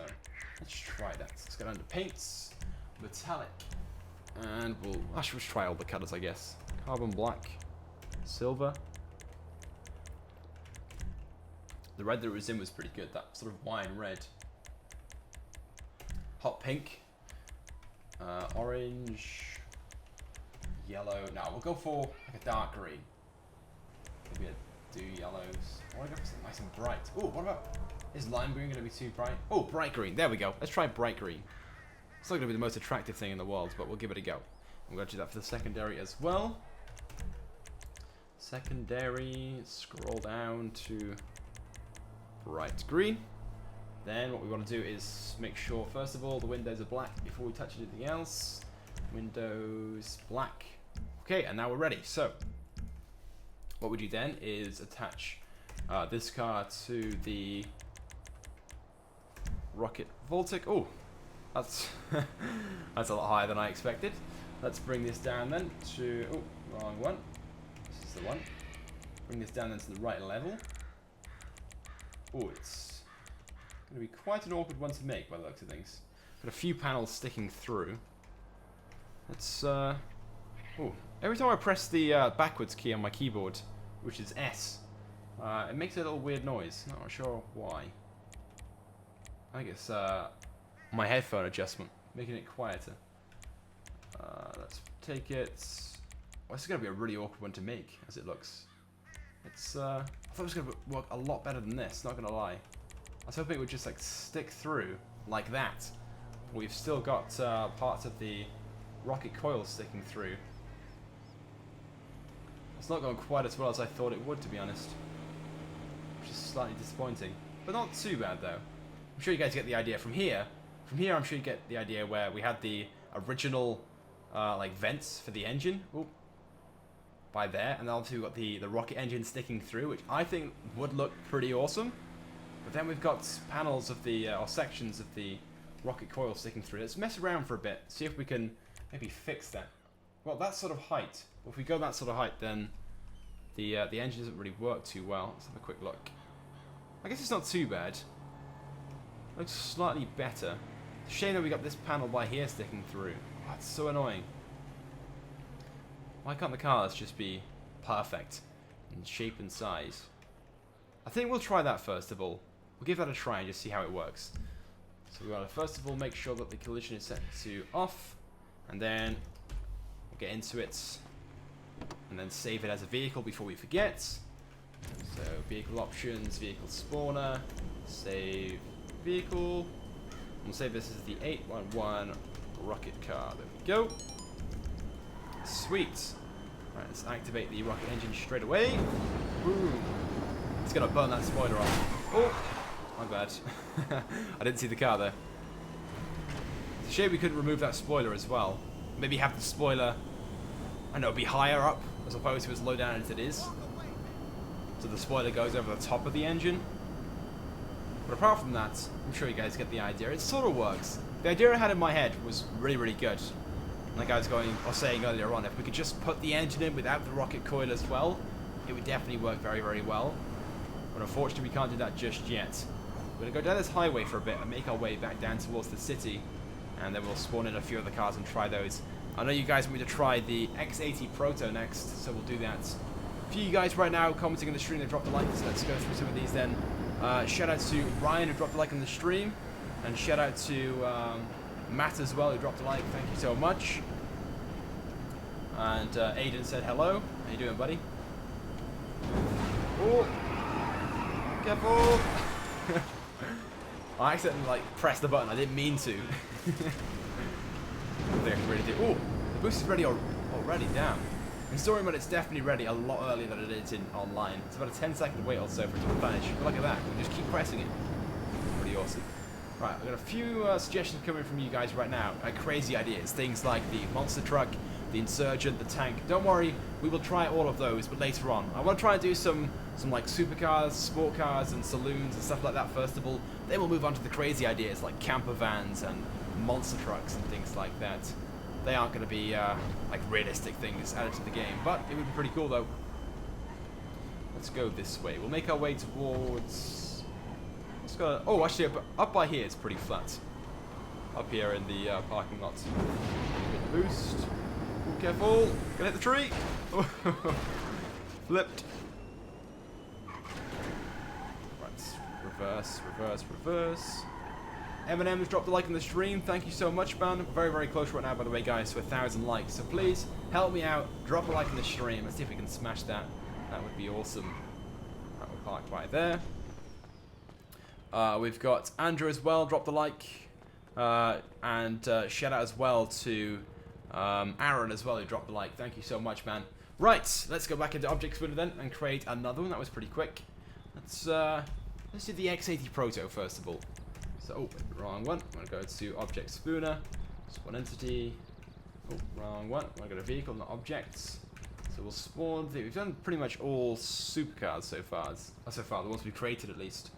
let's try that. Let's go under paints, metallic, and let's try all the colors, I guess. Carbon black, silver. The red that it was in was pretty good, that sort of wine red. Hot pink, orange, yellow. No, we'll go for like a dark green. Maybe do yellows. I want to go for something nice and bright. Oh, what about, is lime green going to be too bright? Oh, bright green. There we go. Let's try bright green. It's not going to be the most attractive thing in the world, but we'll give it a go. I'm going to do that for the secondary as well. Secondary, scroll down to bright green. Then what we want to do is make sure, first of all, the windows are black before we touch anything else. Windows black. Okay, and now we're ready. So, what we do then is attach this car to the rocket Voltic. Oh, that's that's a lot higher than I expected. Let's bring this down then to, oh, wrong one. This is the one. Bring this down then to the right level. Oh, it's going to be quite an awkward one to make by the looks of things. Got a few panels sticking through. Let's, oh, every time I press the backwards key on my keyboard, which is S, it makes a little weird noise. Not sure why. I think it's my headphone adjustment, making it quieter. Let's take it. Well, this is going to be a really awkward one to make, as it looks. It's, I thought it was going to work a lot better than this, not going to lie. I was hoping it would just like stick through like that. We've still got parts of the rocket coil sticking through. It's not going quite as well as I thought it would, to be honest. Which is slightly disappointing. But not too bad, though. I'm sure you guys get the idea from here. From here, I'm sure you get the idea where we had the original like vents for the engine. Ooh. By there, and then obviously we've got the rocket engine sticking through, which I think would look pretty awesome. But then we've got panels of the, or sections of the rocket coil sticking through. Let's mess around for a bit, see if we can maybe fix that. Well, that sort of height. Well, if we go that sort of height, then the engine doesn't really work too well. Let's have a quick look. I guess it's not too bad. Looks slightly better. Shame that we got this panel by here sticking through. Oh, that's so annoying. Why can't the cars just be perfect in shape and size? I think we'll try that first of all. We'll give that a try and just see how it works. So we want to first of all make sure that the collision is set to off, and then we'll get into it, and then save it as a vehicle before we forget. So vehicle options, vehicle spawner, save vehicle. We'll save this as the 811 rocket car. There we go. Sweet. Right, let's activate the rocket engine straight away. Boom. It's gonna burn that spoiler off. Oh, my bad. I didn't see the car there. It's a shame we couldn't remove that spoiler as well. Maybe have the spoiler, I know, be higher up as opposed to as low down as it is. So the spoiler goes over the top of the engine. But apart from that, I'm sure you guys get the idea. It sort of works. The idea I had in my head was really, really good. Like I was saying earlier on, if we could just put the engine in without the rocket coil as well, it would definitely work very, very well. But unfortunately, we can't do that just yet. We're going to go down this highway for a bit and make our way back down towards the city. And then we'll spawn in a few other cars and try those. I know you guys want me to try the X80 Proto next, so we'll do that. A few of you guys right now commenting on the stream, they dropped a like, so let's go through some of these then. Shout out to Ryan who dropped a like on the stream. And shout out to Matt as well, who dropped a like. Thank you so much. And Aiden said hello. How you doing, buddy? Oh, careful! I accidentally pressed the button. I didn't mean to. I think I can really do. Oh, the boost is ready already. Damn. In story mode, it's definitely ready a lot earlier than it is in online. It's about a 10-second wait or so for it to vanish. But look at that. We just keep pressing it. Pretty awesome. Right, we've got a few suggestions coming from you guys right now. Crazy ideas. Things like the monster truck, the insurgent, the tank. Don't worry, we will try all of those, but later on. I want to try and do some like supercars, sport cars, and saloons and stuff like that first of all. Then we'll move on to the crazy ideas like camper vans and monster trucks and things like that. They aren't going to be like realistic things added to the game, but it would be pretty cool though. Let's go this way. We'll make our way towards. Let's go. Oh, actually, up by here it's pretty flat. Up here in the parking lot. Bit boost. Ooh, careful! Gonna hit the tree. Flipped. Right. Reverse. Reverse. Reverse. M&M's dropped a like on the stream. Thank you so much, man. Very, very close right now, by the way, guys, to 1,000 likes. So please help me out. Drop a like on the stream. Let's see if we can smash that. That would be awesome. Right, we're parked right there. We've got Andrew as well. Drop the like. And shout out as well to Aaron as well, who dropped the like. Thank you so much, man. Right, let's go back into Object Spooner then and create another one. That was pretty quick. Let's do the X80 Proto first of all. So, oh, wrong one. I'm going to go to Object Spooner. Spawn entity. Oh, wrong one. I'm going to go to vehicle, not objects. So we'll spawn. We've done pretty much all supercars so far. The ones we've created at least.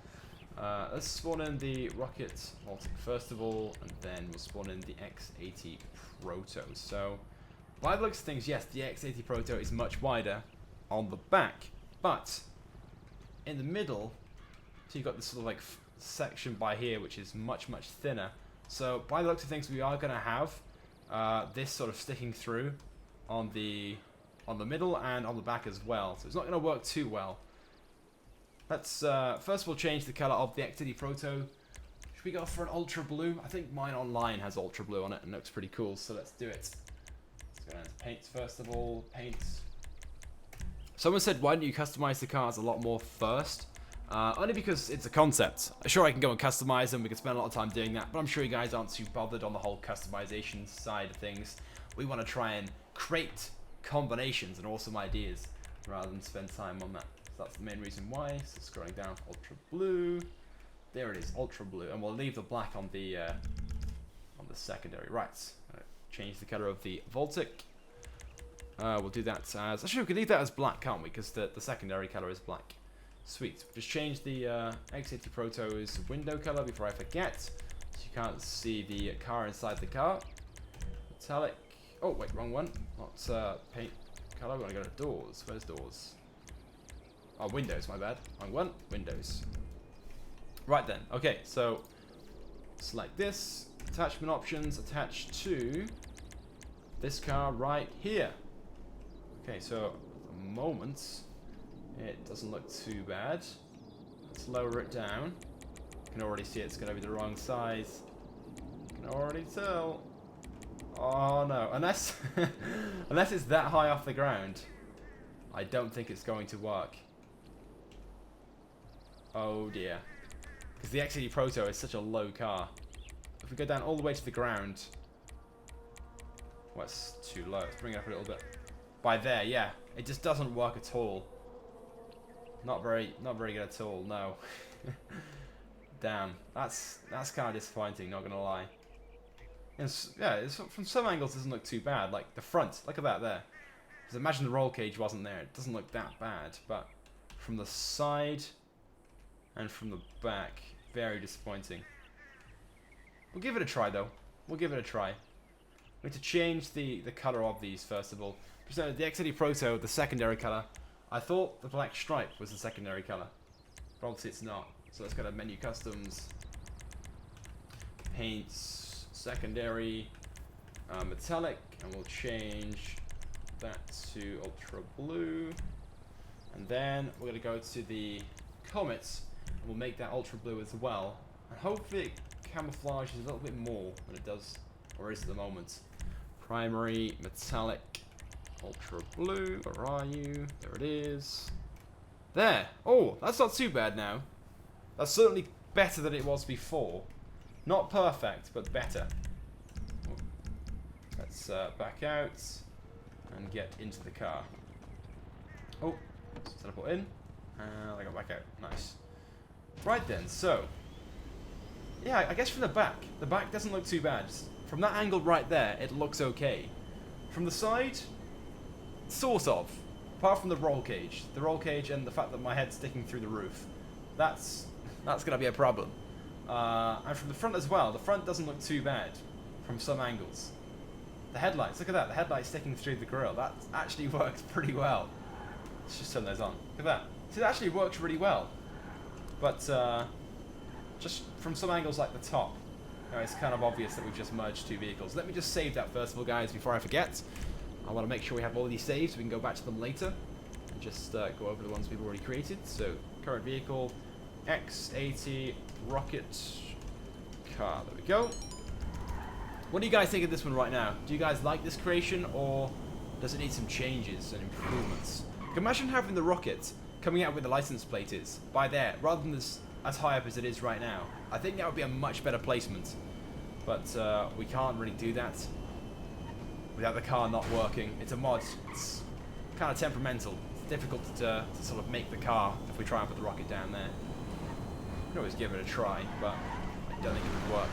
Let's spawn in the Rocket Baltic first of all, and then we'll spawn in the X80 Proto. So, by the looks of things, yes, the X80 Proto is much wider on the back, but in the middle, so you've got this sort of like section by here which is much thinner. So by the looks of things, we are going to have this sort of sticking through on the middle and on the back as well. So it's not going to work too well. Let's first of all change the color of the X80 Proto. Should we go for an ultra blue? I think mine online has ultra blue on it and looks pretty cool. So let's do it. Let's go down to paints first of all. Paints. Someone said, why don't you customize the cars a lot more first? Only because it's a concept. Sure, I can go and customize them. We can spend a lot of time doing that, but I'm sure you guys aren't too bothered on the whole customization side of things. We want to try and create combinations and awesome ideas rather than spend time on that. So that's the main reason why. So scrolling down, ultra blue. There it is, ultra blue, and we'll leave the black on the secondary. Right. Change the color of the Baltic. We'll do that as. Actually, we can leave that as black, can't we? Because the secondary color is black. Sweet. Just change the X80 Proto's window color before I forget. So you can't see the car inside the car. Metallic. Oh, wait, wrong one. Not paint color. We want to go to doors. Where's doors? Oh, windows, my bad. Wrong one. Windows. Right then. Okay, so select this. Attachment options attached to this car right here. Okay, so at the moment, it doesn't look too bad. Let's lower it down. You can already see it's going to be the wrong size. You can already tell. Oh no, unless unless it's that high off the ground, I don't think it's going to work. Oh dear. Because the X80 Proto is such a low car. If we go down all the way to the ground, well, it's too low. Let's bring it up a little bit. By there, yeah, it just doesn't work at all. Not very good at all. No. Damn, that's kind of disappointing. Not gonna lie. From some angles, it doesn't look too bad. Like the front, look at that there. Because imagine the roll cage wasn't there. It doesn't look that bad. But from the side and from the back, very disappointing. We'll give it a try though. We'll give it a try. We need to change the color of these first of all. So the X80 Proto, the secondary color. I thought the black stripe was the secondary color, but obviously it's not. So let's go to menu customs, paints, secondary, metallic, and we'll change that to ultra blue. And then we're going to go to the comets, and we'll make that ultra blue as well. And hopefully it camouflages a little bit more than it does, or is at the moment. Primary, metallic, ultra blue, where are you? There it is. There! Oh, that's not too bad now. That's certainly better than it was before. Not perfect, but better. Let's back out. and get into the car. Oh, let's teleport in. And I got back out. Nice. Right then, so. Yeah, I guess from the back doesn't look too bad. From that angle right there, it looks okay. From the side, sort of. Apart from the roll cage. The roll cage and the fact that my head's sticking through the roof. That's going to be a problem. And from the front as well, the front doesn't look too bad from some angles. The headlights, look at that, the headlights sticking through the grille. That actually works pretty well. Let's just turn those on. Look at that. See, it actually works really well. But just from some angles like the top, it's kind of obvious that we've just merged two vehicles. Let me just save that first of all, guys, before I forget. I want to make sure we have all of these saved so we can go back to them later. And just go over the ones we've already created. So, current vehicle, X80 rocket car. There we go. What do you guys think of this one right now? Do you guys like this creation, or does it need some changes and improvements? Imagine having the rocket coming out where the license plate is, by there, rather than this as high up as it is right now. I think that would be a much better placement. But we can't really do that without the car not working. It's a mod. It's kind of temperamental. It's difficult to sort of make the car if we try and put the rocket down there. We can always give it a try, but I don't think it would work.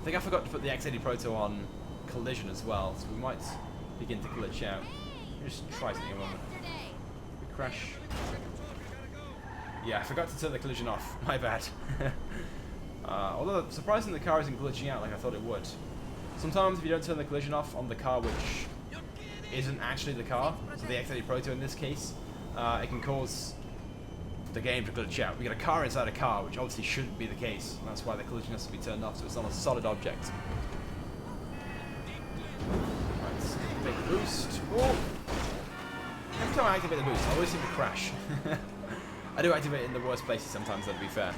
I think I forgot to put the X80 Proto on collision as well, so we might begin to glitch out. Just try something a moment. We crash. Yeah, I forgot to turn the collision off. My bad. Although, surprisingly, the car isn't glitching out like I thought it would. Sometimes if you don't turn the collision off on the car which isn't actually the car, so the X80 Proto in this case, it can cause the game to glitch out. We got a car inside a car, which obviously shouldn't be the case, and that's why the collision has to be turned off, so it's not a solid object. Right, big boost. Oh! Every time I activate the boost, I always seem to crash. I do activate it in the worst places sometimes, though, to be fair.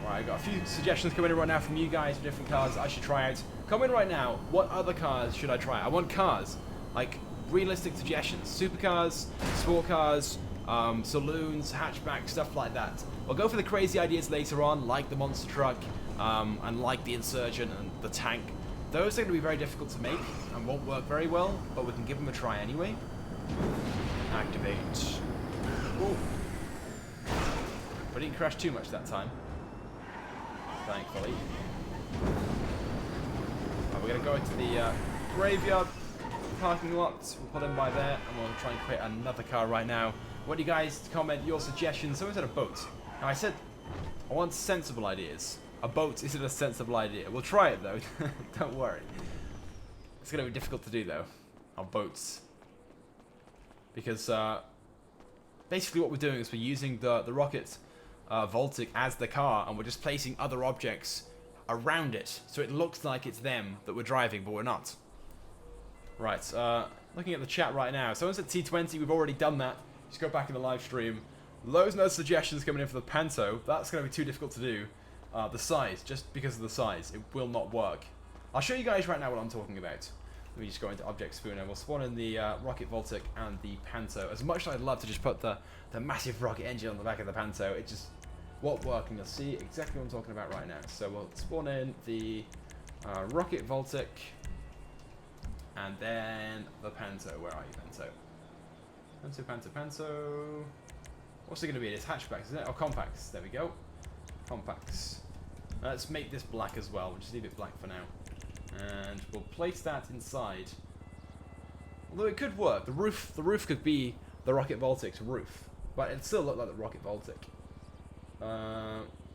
Right, I've got a few suggestions coming in right now from you guys for different cars I should try out. Comment right now, what other cars should I try? I want cars, like realistic suggestions. Supercars, sport cars, saloons, hatchbacks, stuff like that. We'll go for the crazy ideas later on, like the monster truck, and like the Insurgent and the tank. Those are going to be very difficult to make and won't work very well, but we can give them a try anyway. Activate. Ooh. But I didn't crash too much that time, thankfully. Right, we're going to go into the graveyard parking lot. We'll put in by there, and we'll try and create another car right now. I want you guys to comment your suggestions. Someone said a boat. Now I said I want sensible ideas. A boat isn't a sensible idea. We'll try it though. Don't worry. It's going to be difficult to do though, on boats. Because basically what we're doing is we're using the rocket Voltic as the car, and we're just placing other objects around it. So it looks like it's them that we're driving, but we're not. Right, looking at the chat right now. Someone said T20, we've already done that. Just go back in the live stream. Loads and loads of suggestions coming in for the Panto. That's going to be too difficult to do. The size, just because of the size, it will not work. I'll show you guys right now what I'm talking about. Let me just go into Object Spooner. We'll spawn in the Rocket Voltic and the Panto. As much as I'd love to just put the massive rocket engine on the back of the Panto, it just won't work, and you'll see exactly what I'm talking about right now. So we'll spawn in the Rocket Voltic and then the Panto. Where are you, Panto? Panto, Panto, Panto. What's it going to be? It's hatchbacks, isn't it? Oh, compacts. There we go. Compacts. Let's make this black as well. We'll just leave it black for now. And we'll place that inside. Although it could work. The roof could be the Rocket Voltic's roof. But it'd still look like the Rocket Voltic.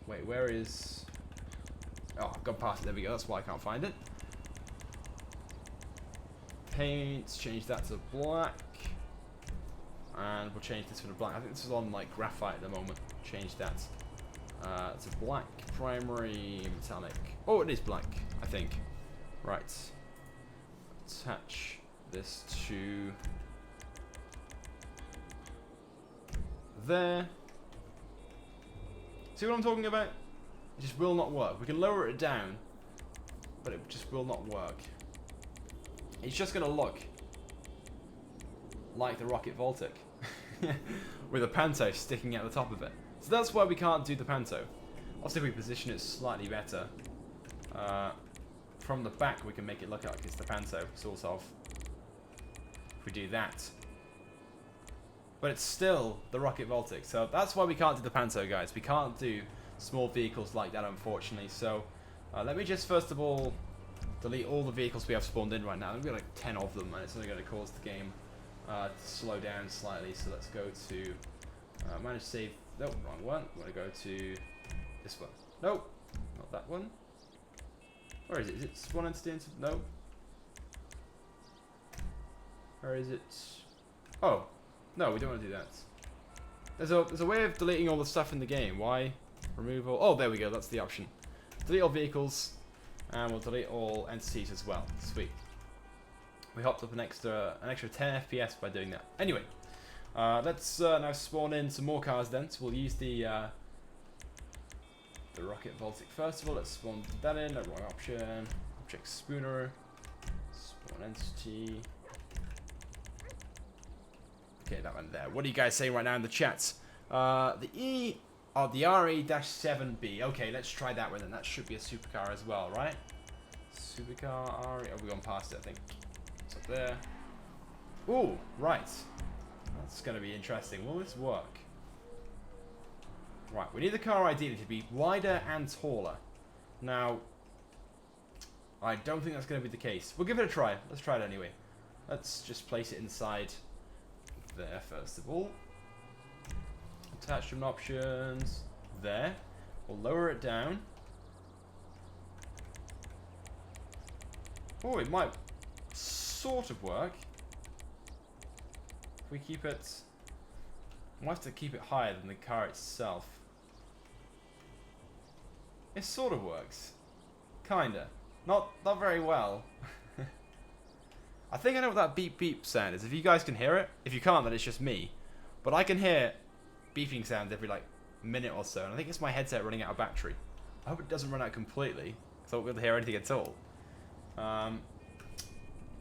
Wait, where is... Oh, I've gone past it. There we go. That's why I can't find it. Paint. Change that to black. And we'll change this to black. I think this is on like graphite at the moment. Change that to black. Primary metallic. Oh, it is black, I think. Right. Attach this to there. See what I'm talking about? It just will not work. We can lower it down, but it just will not work. It's just going to look like the Rocket Voltic with a Panto sticking out the top of it. So that's why we can't do the Panto. Also, if we position it slightly better, from the back we can make it look like it's the Panto, sort of. If we do that. But it's still the Rocket Voltic, so that's why we can't do the Panto, guys. We can't do small vehicles like that, unfortunately. So let me just first of all delete all the vehicles we have spawned in right now. We've got like 10 of them, and it's only going to cause the game to slow down slightly. So let's go to manage save. Nope, wrong one. We're going to go to this one. Nope, not that one. Where is it? Is it spawn entity? No. Where is it? Oh, no, we don't want to do that. There's a way of deleting all the stuff in the game. Why? Remove all. Oh, there we go. That's the option. Delete all vehicles, and we'll delete all entities as well. Sweet. We hopped up an extra 10 FPS by doing that. Anyway, let's now spawn in some more cars then. So we'll use the Rocket Voltic first of all. Let's spawn that in. No, wrong option. Object spooner. Spawn entity. Okay, that one there. What are you guys saying right now in the chats? The RE-7B. Okay, let's try that one then. That should be a supercar as well, right? Supercar RE. Oh, we've gone past it, I think. It's up there. Ooh, right. That's going to be interesting. Will this work? Right, we need the car ideally to be wider and taller. Now, I don't think that's going to be the case. We'll give it a try. Let's try it anyway. Let's just place it inside there first of all. Attachment options. There. We'll lower it down. Oh, it might sort of work. If we keep it... We'll have to keep it higher than the car itself. It sort of works. Kinda. Not very well. I think I know what that beep beep sound is. If you guys can hear it. If you can't, then it's just me. But I can hear beeping sounds every like minute or so. And I think it's my headset running out of battery. I hope it doesn't run out completely. So I won't be able to hear anything at all.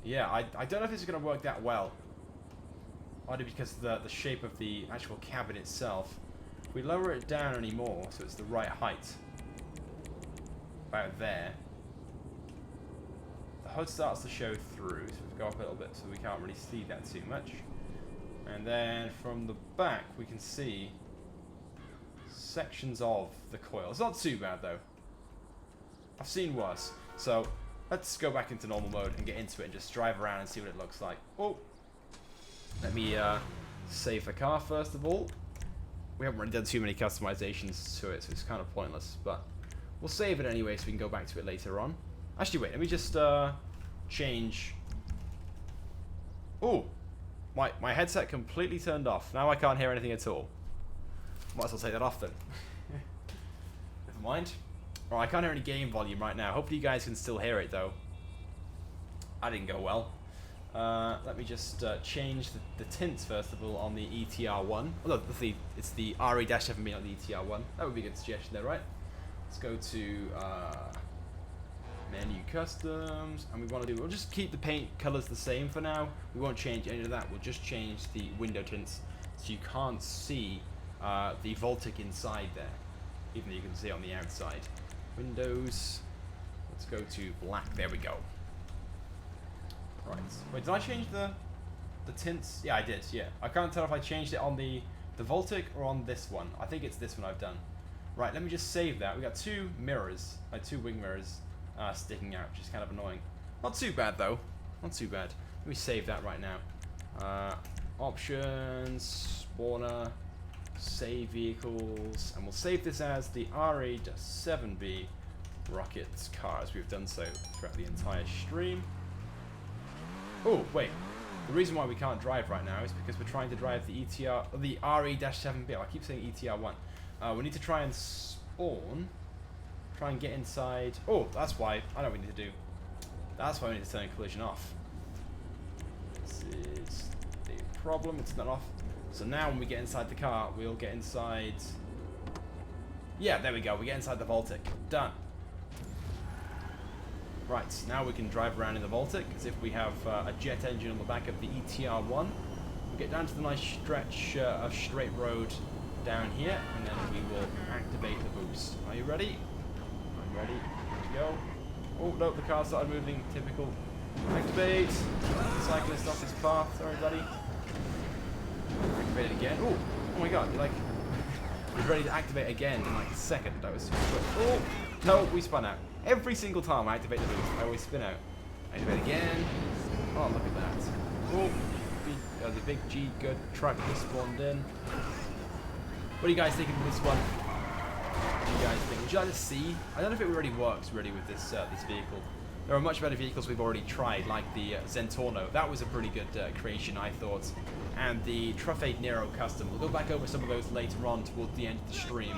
Yeah, I don't know if this is going to work that well. Either because of the shape of the actual cabin itself. If we lower it down any more, so it's the right height. About there. The HUD starts to show through, so we go up a little bit so we can't really see that too much. And then from the back we can see sections of the coil. It's not too bad though. I've seen worse. So let's go back into normal mode and get into it and just drive around and see what it looks like. Oh, let me save the car first of all. We haven't really done too many customizations to it, so it's kind of pointless, but we'll save it anyway so we can go back to it later on. Actually, wait, let me just change. Oh, my headset completely turned off. Now I can't hear anything at all. Might as well take that off then. Never mind. Oh, I can't hear any game volume right now. Hopefully you guys can still hear it though. I didn't go well. Let me just change the tints first of all on the ETR1. Oh, no, it's the RE-7B, not the ETR1. That would be a good suggestion there, right? Let's go to menu customs, and we'll just keep the paint colors the same for now. We won't change any of that. We'll just change the window tints so you can't see the Voltic inside there, even though you can see it on the outside. Windows. Let's go to black. There we go. Right. Wait, did I change the tints? Yeah, I did. Yeah. I can't tell if I changed it on the Voltic or on this one. I think it's this one I've done. Right. Let me just save that. We got two mirrors, like two wing mirrors, sticking out, which is kind of annoying. Not too bad though. Not too bad. Let me save that right now. Options, spawner, save vehicles, and we'll save this as the RE-7B rocket car, as we've done so throughout the entire stream. Oh, wait. The reason why we can't drive right now is because we're trying to drive the RE-7B. I keep saying ETR1. We need to try and spawn. Try and get inside. Oh, that's why. I know what we need to do. That's why we need to turn collision off. This is the problem. It's not off. So now when we get inside the car, we'll get inside... Yeah, there we go. We get inside the Voltic. Done. Right, now we can drive around in the Voltic as if we have a jet engine on the back of the ETR1. We'll get down to the nice stretch of straight road down here, and then we will activate the boost. Are you ready? I'm ready. Here we go. Oh, no, the car started moving. Typical. Activate. Cyclist off his path. Sorry, buddy. Activate it again. Oh my god, you're like... He's ready to activate again in like a second. That was super quick. Oh, no, we spun out. Every single time I activate the boost, I always spin out. Activate again. Oh, look at that. Oh, the big G good truck just spawned in. What are you guys thinking of this one? What do you guys think? Would you like to see? I don't know if it already works really with this this vehicle. There are much better vehicles we've already tried, like the Zentorno. That was a pretty good creation, I thought. And the Truffade NERO Custom. We'll go back over some of those later on towards the end of the stream.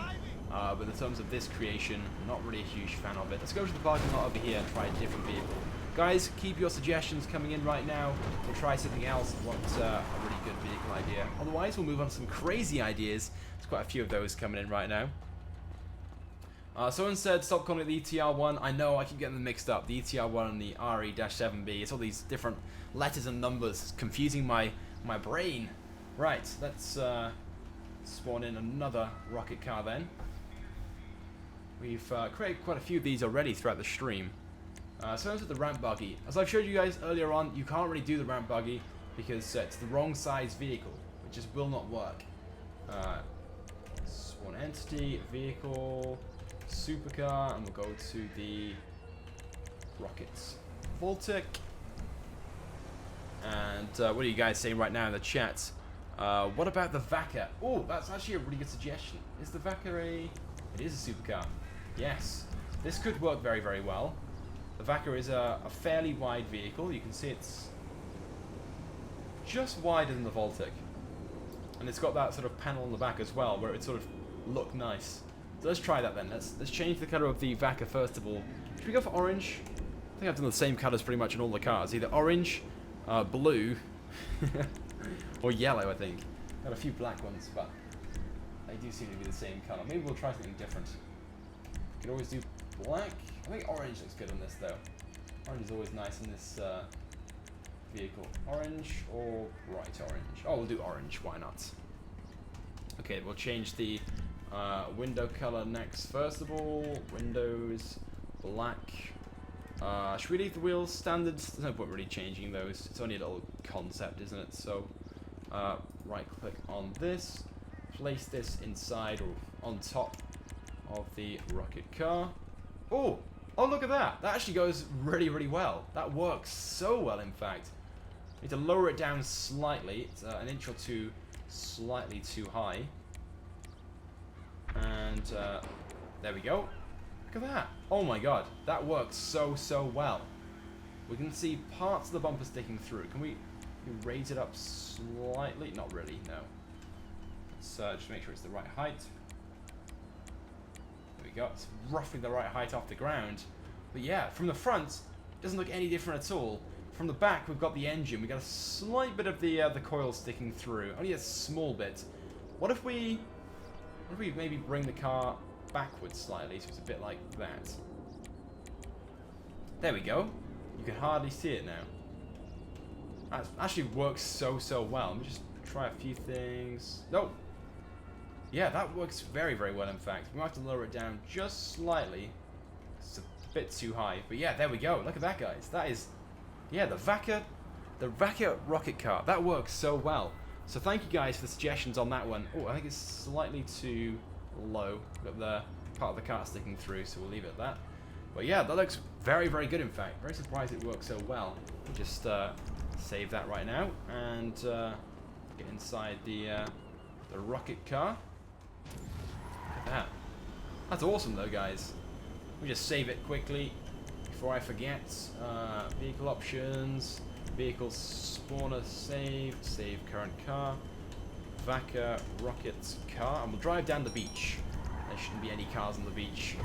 But in terms of this creation, not really a huge fan of it. Let's go to the parking lot over here and try a different vehicle. Guys, keep your suggestions coming in right now. We'll try something else. What's a really good vehicle idea? Otherwise, we'll move on to some crazy ideas. There's quite a few of those coming in right now. Someone said stop calling it the ETR1. I know, I keep getting them mixed up. The ETR1 and the RE-7B. It's all these different letters and numbers. It's confusing my brain. Right, let's spawn in another rocket car then. We've created quite a few of these already throughout the stream. So with the ramp buggy. As I've showed you guys earlier on, you can't really do the ramp buggy because it's the wrong size vehicle. It just will not work. Spawn entity, vehicle... supercar, and we'll go to the rockets. Voltic. And what are you guys saying right now in the chat? What about the Vaca? Oh, that's actually a really good suggestion. Is the Vaca a... It is a supercar. Yes. This could work very, very well. The Vaca is a fairly wide vehicle. You can see it's just wider than the Voltic. And it's got that sort of panel on the back as well, where it sort of look nice. So let's try that then. Let's change the colour of the Vaca first of all. Should we go for orange? I think I've done the same colours pretty much in all the cars. Either orange, blue, or yellow, I think. Got a few black ones, but they do seem to be the same colour. Maybe we'll try something different. We can always do black. I think orange looks good on this though. Orange is always nice in this vehicle. Orange or bright orange? Oh, we'll do orange. Why not? Okay, we'll change the window color next. First of all, windows, black. Should we leave the wheels standard? There's no point really changing those. It's only a little concept, isn't it? So, right click on this. Place this inside or on top of the rocket car. Oh, look at that. That actually goes really, really well. That works so well, in fact. Need to lower it down slightly. It's an inch or two slightly too high. And there we go. Look at that. Oh my god. That works so, so well. We can see parts of the bumper sticking through. Can we raise it up slightly? Not really, no. Let's just make sure it's the right height. There we go. It's roughly the right height off the ground. But yeah, from the front, it doesn't look any different at all. From the back, we've got the engine. We've got a slight bit of the coil sticking through. Only a small bit. What if we maybe bring the car backwards slightly, so it's a bit like that? There we go. You can hardly see it now. That actually works so, so well. Let me just try a few things. Nope. Yeah, that works very, very well, in fact. We might have to lower it down just slightly. It's a bit too high. But yeah, there we go. Look at that, guys. That is... Yeah, the Vaca rocket car. That works so well. So thank you guys for the suggestions on that one. Oh, I think it's slightly too low. Got the part of the car sticking through, so we'll leave it at that. But yeah, that looks very, very good, in fact. Very surprised it works so well. We'll just save that right now and get inside the rocket car. Look at that. That's awesome, though, guys. Let me just save it quickly before I forget. Vehicle options, vehicle spawner saved, save current car, Vaca rocket car, and we'll drive down the beach. There shouldn't be any cars on the beach.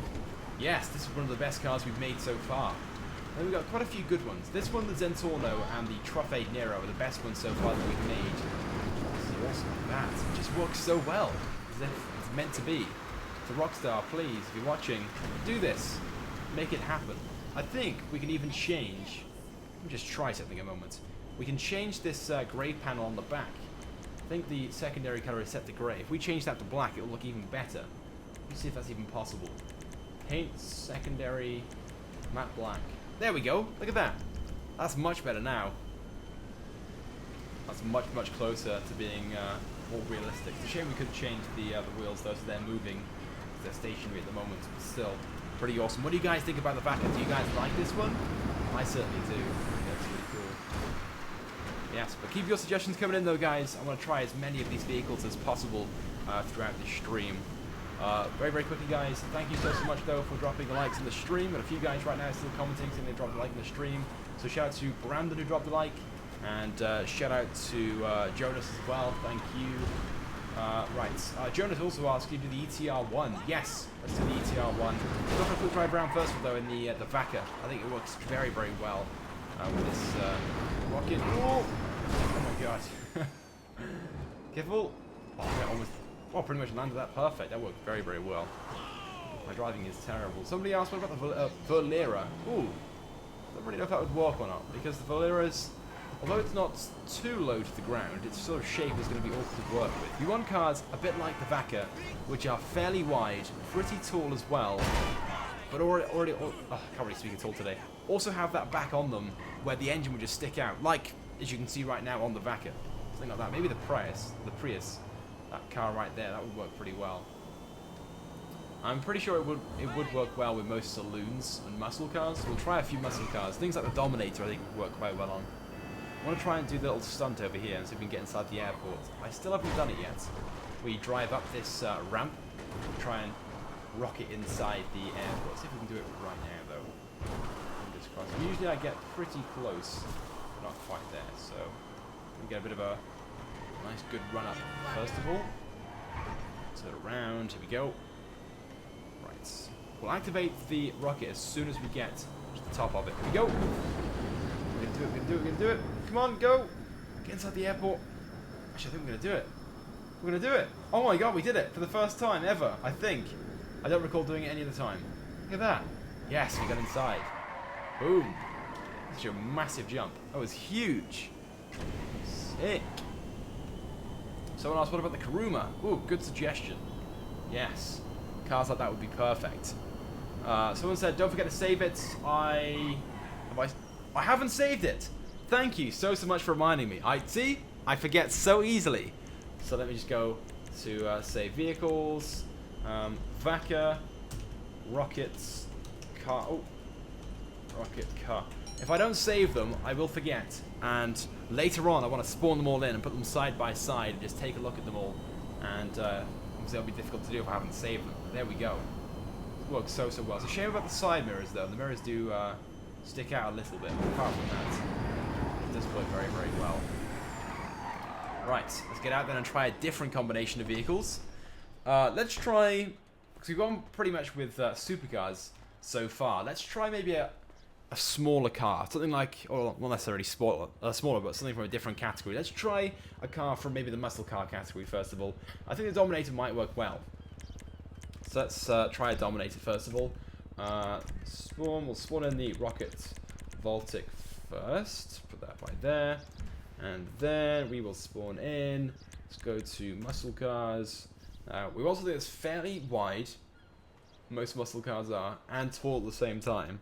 Yes, this is one of the best cars we've made so far. And we've got quite a few good ones. This one, the Zentorno, and the Truffade NERO are the best ones so far that we've made. This is awesome. That just works so well, as if it's meant to be. So Rockstar, please, if you're watching, do this. Make it happen. I think we can even change... Let me just try something a moment. We can change this grey panel on the back. I think the secondary colour is set to grey. If we change that to black, it will look even better. Let's see if that's even possible. Paint secondary Matte black. There we go. Look at that. That's much better now. That's much, much closer to being more realistic. It's a shame we couldn't change the wheels though, so they're moving. They're stationary at the moment, but still pretty awesome. What do you guys think about the Vaca? Do you guys like this one? I certainly do. I think that's really cool. Yes, but keep your suggestions coming in though, guys. I want to try as many of these vehicles as possible throughout the stream. Very, very quickly, guys, thank you so much though for dropping the likes in the stream. And a few guys right now are still commenting saying they dropped a like in the stream. So shout out to Brandon who dropped a like, and shout out to Jonas as well. Thank you. Right, Jonas also asked you to do the ETR1. Yes, let's do the ETR1. We'll go for a quick drive around first though in the Vaca. I think it works very, very well with this rocket. Oh my god. Careful. Oh, I almost, well, pretty much landed that perfect. That worked very, very well. My driving is terrible. Somebody asked what about the Valera. Ooh, I don't really know if that would work or not, because the Valera's, although it's not too low to the ground, its sort of shape is going to be awkward to work with. You want cars a bit like the Vaca, which are fairly wide, pretty tall as well, but already oh, I can't really speak at all today. Also have that back on them where the engine would just stick out, like as you can see right now on the Vaca. Something like that. Maybe the Prius, that car right there, that would work pretty well. I'm pretty sure it would work well with most saloons and muscle cars. We'll try a few muscle cars. Things like the Dominator I think would work quite well on. I want to try and do the little stunt over here and see if we can get inside the airport. I still haven't done it yet. We drive up this ramp, try and rocket inside the airport. See if we can do it right now though. Fingers crossed. Usually I get pretty close, but not quite there, so we get a bit of a nice good run up first of all. Turn around, here we go. Right. We'll activate the rocket as soon as we get to the top of it. Here we go. We're gonna do it, we're gonna do it, we're gonna do it. Come on, go! Get inside the airport. Actually, I think we're gonna do it. We're gonna do it. Oh my god, we did it for the first time ever, I think. I don't recall doing it any other time. Look at that. Yes, we got inside. Boom. Such a massive jump. That was huge. Sick. Someone asked, what about the Kuruma? Ooh, good suggestion. Yes. Cars like that would be perfect. Someone said, don't forget to save it. I haven't saved it. Thank you so much for reminding me. I forget so easily. So let me just go to save vehicles, Vaca, rockets, car. Oh, rocket car. If I don't save them, I will forget. And later on, I want to spawn them all in and put them side by side and just take a look at them all. And obviously, it'll be difficult to do if I haven't saved them. But there we go. It works so well. It's a shame about the side mirrors though. The mirrors do stick out a little bit. Apart from that, it does work very, very well. Right, let's get out then and try a different combination of vehicles. Let's try, because we've gone pretty much with supercars so far. Let's try maybe a smaller car, something like, or not necessarily smaller, but something from a different category. Let's try a car from maybe the muscle car category first of all. I think the Dominator might work well. So let's try a Dominator first of all. We'll spawn in the Rocket Voltic first. Put that right there. And then we will spawn in. Let's go to muscle cars. We also think it's fairly wide. Most muscle cars are. And tall at the same time.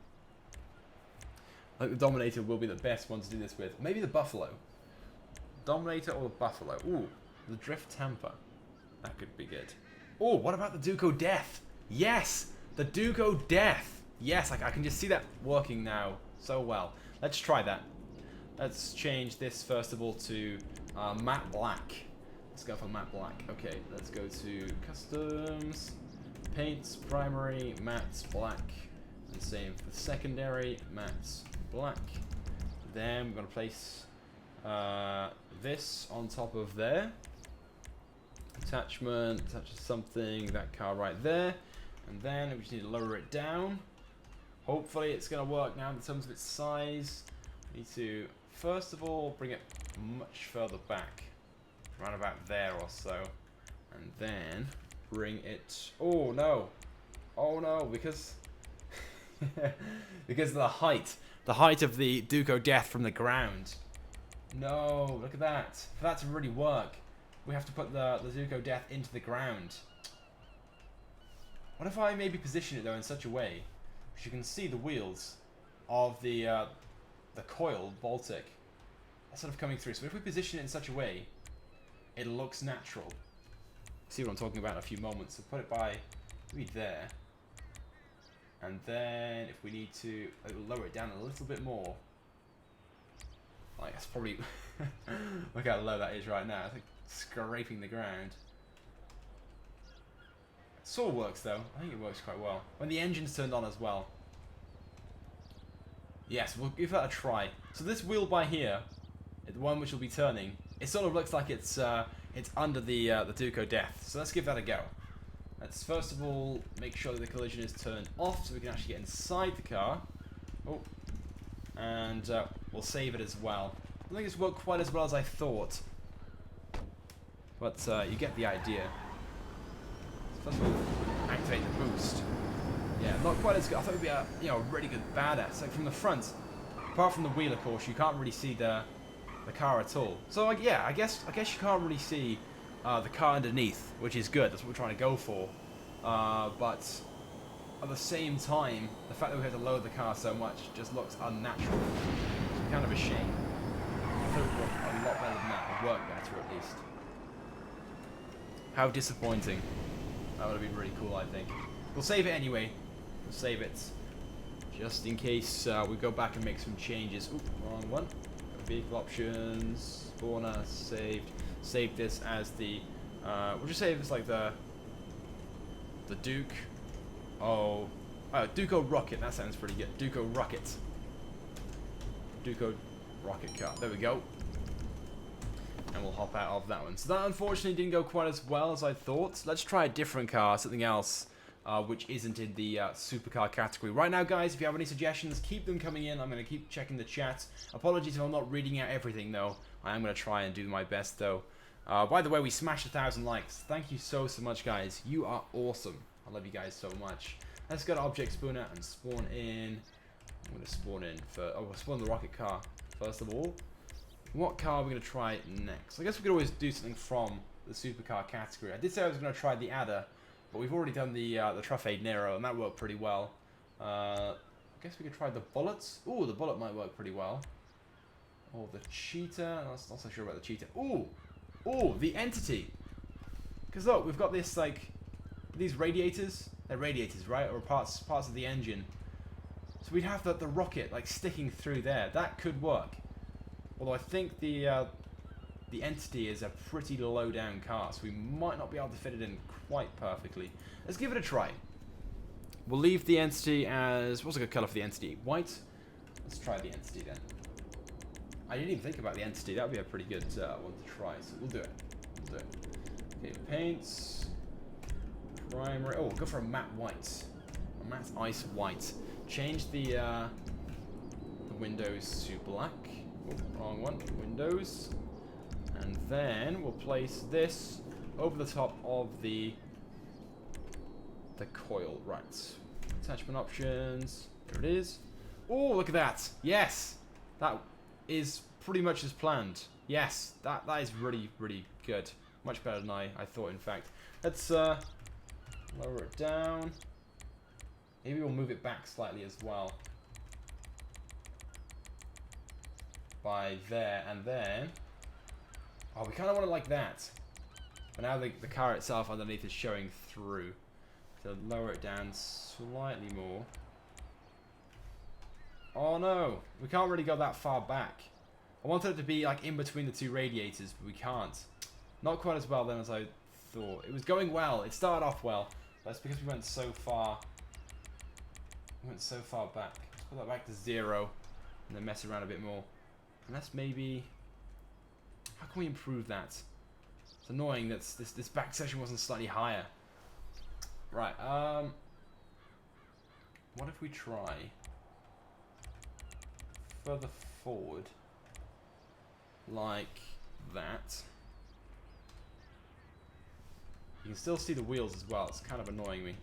I think the Dominator will be the best one to do this with. Maybe the Buffalo. Dominator or the Buffalo. Ooh, the Drift Temper. That could be good. Oh, what about the Duco Death? Yes, the Duco Death. Yes, I can just see that working now so well. Let's try that. Let's change this first of all to matte black. Let's go for matte black. Okay, let's go to customs, paints, primary, matte black, and same for the secondary, matte black. Then we're gonna place this on top of there. Attachment, attaches something, that car right there, and then we just need to lower it down. Hopefully it's gonna work now in terms of its size. We need to first of all bring it much further back, around about there or so, and then bring it. Oh no! Oh no! Because because of the height of the Duco Death from the ground. No! Look at that! For that to really work, we have to put the Duco Death into the ground. What if I maybe position it though in such a way Which you can see the wheels of the coil Baltic are sort of coming through. So if we position it in such a way, it looks natural. See what I'm talking about in a few moments. So put it by maybe there. And then if we need to lower it down a little bit more. Like that's probably look how low that is right now. I think scraping the ground. It sort of works though. I think it works quite well. When the engine's turned on as well. Yes, we'll give that a try. So this wheel by here, the one which will be turning, it sort of looks like it's under the Duco Death. So let's give that a go. Let's first of all make sure that the collision is turned off so we can actually get inside the car. Oh. And we'll save it as well. I don't think it's worked quite as well as I thought. But you get the idea. So first of all, activate the boost. Yeah, not quite as good. I thought it would be a really good badass. Like from the front, apart from the wheel, of course, you can't really see the car at all. So like, yeah, I guess you can't really see the car underneath, which is good. That's what we're trying to go for. But at the same time, the fact that we had to lower the car so much just looks unnatural. It's kind of a shame. I thought it would work a lot better than that. It would work better at least. How disappointing. That would have been really cool, I think. We'll save it anyway. We'll save it just in case we go back and make some changes. Oop, wrong one. Vehicle options, spawner, saved. Save this as the. We'll just save this like the Duke. Oh, Duco Rocket. That sounds pretty good. Duco Rocket. Duco Rocket car. There we go. And we'll hop out of that one. So that unfortunately didn't go quite as well as I thought. Let's try a different car, something else, which isn't in the supercar category. Right now, guys, if you have any suggestions, keep them coming in. I'm going to keep checking the chat. Apologies if I'm not reading out everything, though. I am going to try and do my best, though. By the way, we smashed 1,000 likes. Thank you so much, guys. You are awesome. I love you guys so much. Let's go to Object Spawner and spawn in. I'm going to spawn in for. Oh, we'll spawn the rocket car first of all. What car are we going to try next? I guess we could always do something from the supercar category. I did say I was going to try the Adder, but we've already done the Truffade Nero, and that worked pretty well. I guess we could try the Bullets. Ooh, the Bullet might work pretty well. Or the Cheetah. I'm not so sure about the Cheetah. Ooh, the Entity. Because look, we've got this like these radiators. They're radiators, right? Or parts of the engine. So we'd have the rocket like sticking through there. That could work. Although I think the Entity is a pretty low down car, so we might not be able to fit it in quite perfectly. Let's give it a try. We'll leave the Entity as... What's a good colour for the Entity? White? Let's try the Entity then. I didn't even think about the Entity. That would be a pretty good one to try, so we'll do it. We'll do it. Okay, paints. Primary. Oh, we'll go for a matte white. A matte ice white. Change the windows to black. Oh, wrong one. Windows. And then we'll place this over the top of the coil. Right. Attachment options. There it is. Oh, look at that. Yes. That is pretty much as planned. Yes. That is really, really good. Much better than I thought, in fact. Let's lower it down. Maybe we'll move it back slightly as well. By there, and then... Oh, we kind of want it like that. But now the car itself underneath is showing through. So lower it down slightly more. Oh no, we can't really go that far back. I wanted it to be like in between the two radiators, but we can't. Not quite as well then as I thought. It was going well, it started off well. But that's because we went so far. We went so far back. Let's put that back to 0. And then mess around a bit more. And that's maybe... How can we improve that? It's annoying that this back section wasn't slightly higher. Right, what if we try further forward like that? You can still see the wheels as well. It's kind of annoying me.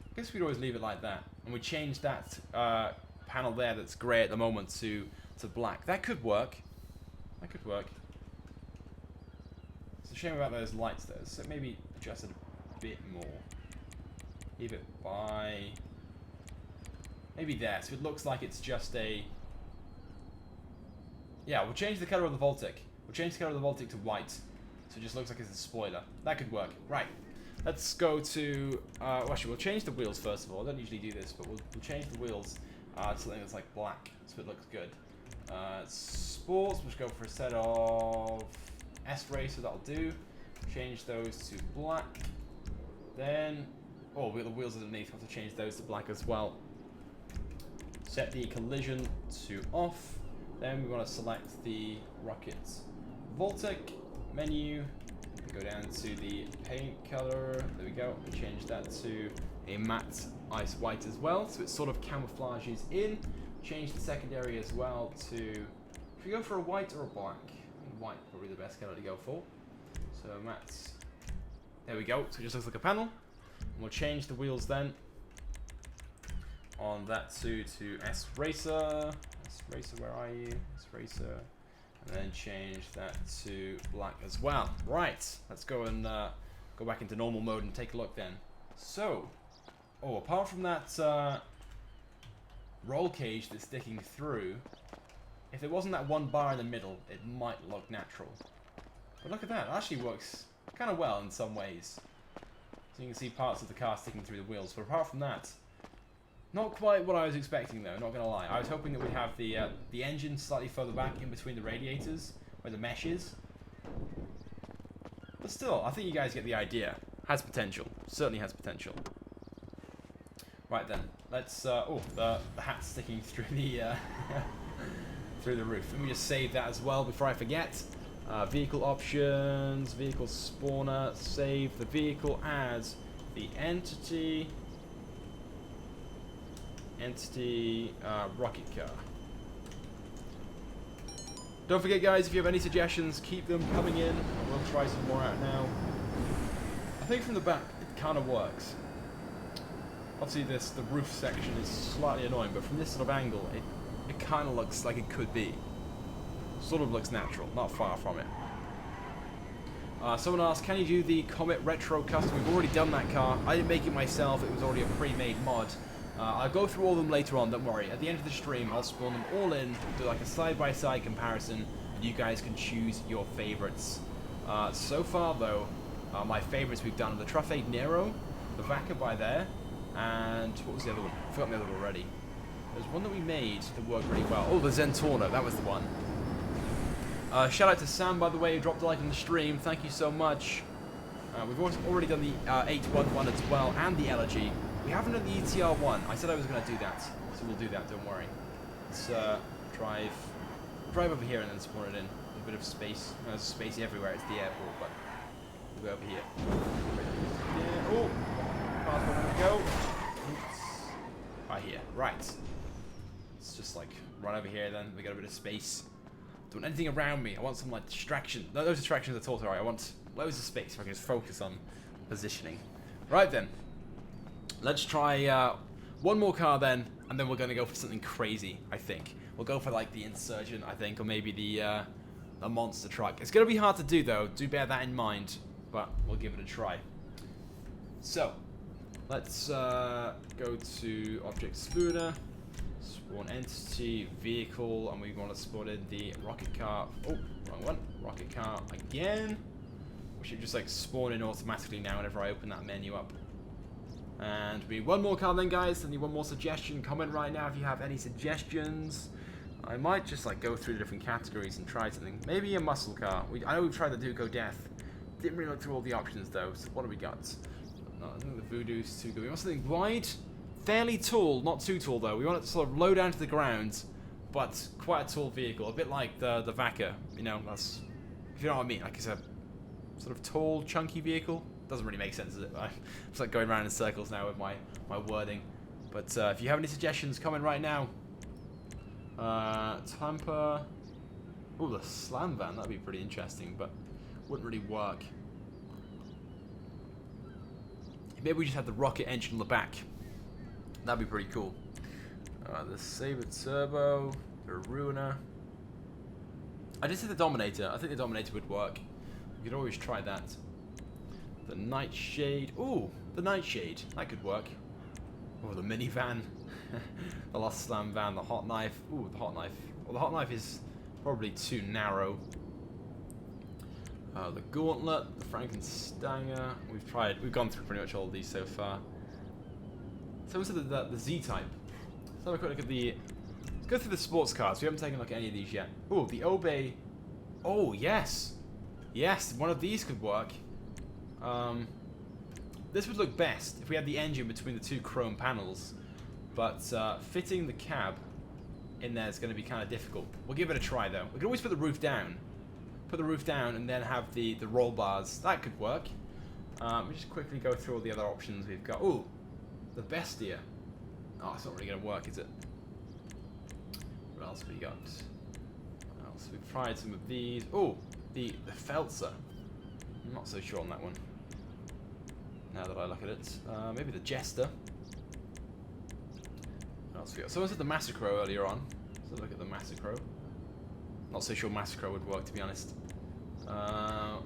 I guess we'd always leave it like that, and we change that panel there that's grey at the moment to black. That could work. That could work. It's a shame about those lights though, so maybe adjust it a bit more. Leave it by maybe there, so it looks like it's just a... Yeah, we'll change the color of the Voltic. We'll change the color of the Voltic to white, so it just looks like it's a spoiler. That could work. Right. Let's go to... well, actually, we'll change the wheels first of all. I don't usually do this, but we'll change the wheels to something that's like black, so it looks good. Sports, we'll just go for a set of S-Racer, that'll do. Change those to black. Then... Oh, the wheels underneath, we'll have to change those to black as well. Set the collision to off. Then we want to select the rockets. Voltic, menu, go down to the paint color, there we go, change that to a matte ice white as well, so it sort of camouflages in. Change the secondary as well to, should we go for a white or a black? I think white probably the best color to go for. So matte, there we go, so it just looks like a panel. And we'll change the wheels then on that to S-Racer. S-Racer, where are you? S-Racer. And then change that to black as well. Right, let's go and go back into normal mode and take a look then. So, oh, apart from that roll cage that's sticking through, if there wasn't that one bar in the middle, it might look natural. But look at that, it actually works kind of well in some ways. So you can see parts of the car sticking through the wheels. But apart from that, not quite what I was expecting though, not gonna lie. I was hoping that we'd have the engine slightly further back in between the radiators, where the mesh is. But still, I think you guys get the idea. Has potential. Certainly has potential. Right then, let's, oh, the hat's sticking through the, through the roof. Let me just save that as well before I forget. Vehicle options, vehicle spawner, save the vehicle as the entity... rocket car. Don't forget guys, if you have any suggestions, keep them coming in. We'll try some more out now. I think from the back it kind of works. Obviously the roof section is slightly annoying, but from this sort of angle it kind of looks like it could be. Sort of looks natural, not far from it. Someone asked, can you do the Comet Retro Custom? We've already done that car. I didn't make it myself, it was already a pre-made mod. I'll go through all of them later on, don't worry. At the end of the stream, I'll spawn them all in, do like a side-by-side comparison, and you guys can choose your favorites. So far, though, my favorites we've done are the Traffic NERO, the Vaca by there, and what was the other one? I forgot the other one already. There's one that we made that worked really well. Oh, the Zentorno, that was the one. Shout out to Sam, by the way, who dropped a like on the stream. Thank you so much. We've already done the 811 as well, and the Elegy. We haven't done the ETR1. I said I was going to do that, so we'll do that, don't worry. Let's drive over here and then spawn it in. A bit of space. There's space everywhere, it's the airport, but we'll go over here. Yeah. Oh! Fast where we go. Oops. Right here. Right. Let's just like run over here then. We got a bit of space. Don't want anything around me. I want some like distraction. No, those distractions at all. Sorry. I want loads of space so I can just focus on positioning. Right then. Let's try one more car then, and then we're going to go for something crazy, I think. We'll go for like the Insurgent, I think, or maybe the monster truck. It's going to be hard to do though, do bear that in mind, but we'll give it a try. So, let's go to Object Spooner, spawn entity, vehicle, and we want to spawn in the rocket car. Oh, wrong one. Rocket car again. We should just like spawn in automatically now whenever I open that menu up. And we need one more car then, guys. I need one more suggestion. Comment right now if you have any suggestions. I might just like go through the different categories and try something. Maybe a muscle car. I know we've tried the Duco Death. Didn't really look through all the options though. So what do we got? I think the Voodoo's too good. We want something wide, fairly tall, not too tall though. We want it to sort of low down to the ground, but quite a tall vehicle. A bit like the Vaca. You know, that's, if you know what I mean. Like it's a sort of tall, chunky vehicle. Doesn't really make sense, does it? I'm just like going around in circles now with my wording. But if you have any suggestions, comment right now. Tampa. Oh, the slam van. That'd be pretty interesting, but wouldn't really work. Maybe we just have the rocket engine on the back. That'd be pretty cool. The Sabre Turbo, the Ruiner. I just said the Dominator. I think the Dominator would work. We could always try that. The Nightshade. Ooh, the Nightshade. That could work. Oh, the minivan. The Lost Slam van. The hot knife. Ooh, the hot knife. Well, the hot knife is probably too narrow. The Gauntlet. The Frankenstanger. We've gone through pretty much all of these so far. So we said the Z-Type. Let's have a quick look at the... Let's go through the sports cars. We haven't taken a look at any of these yet. Oh, the Obey. Oh, yes. Yes, one of these could work. This would look best if we had the engine between the two chrome panels. But fitting the cab in there is going to be kind of difficult. We'll give it a try, though. We can always put the roof down. Put the roof down and then have the roll bars. That could work. We'll just quickly go through all the other options we've got. Oh, the Bestia. Oh, it's not really going to work, is it? What else we got? What else? We've tried some of these. Oh, the Feltzer. I'm not so sure on that one. Now that I look at it. Maybe the Jester. What else we got? Someone said the Massacro earlier on. So look at the Massacro. Not so sure Massacro would work, to be honest. I'm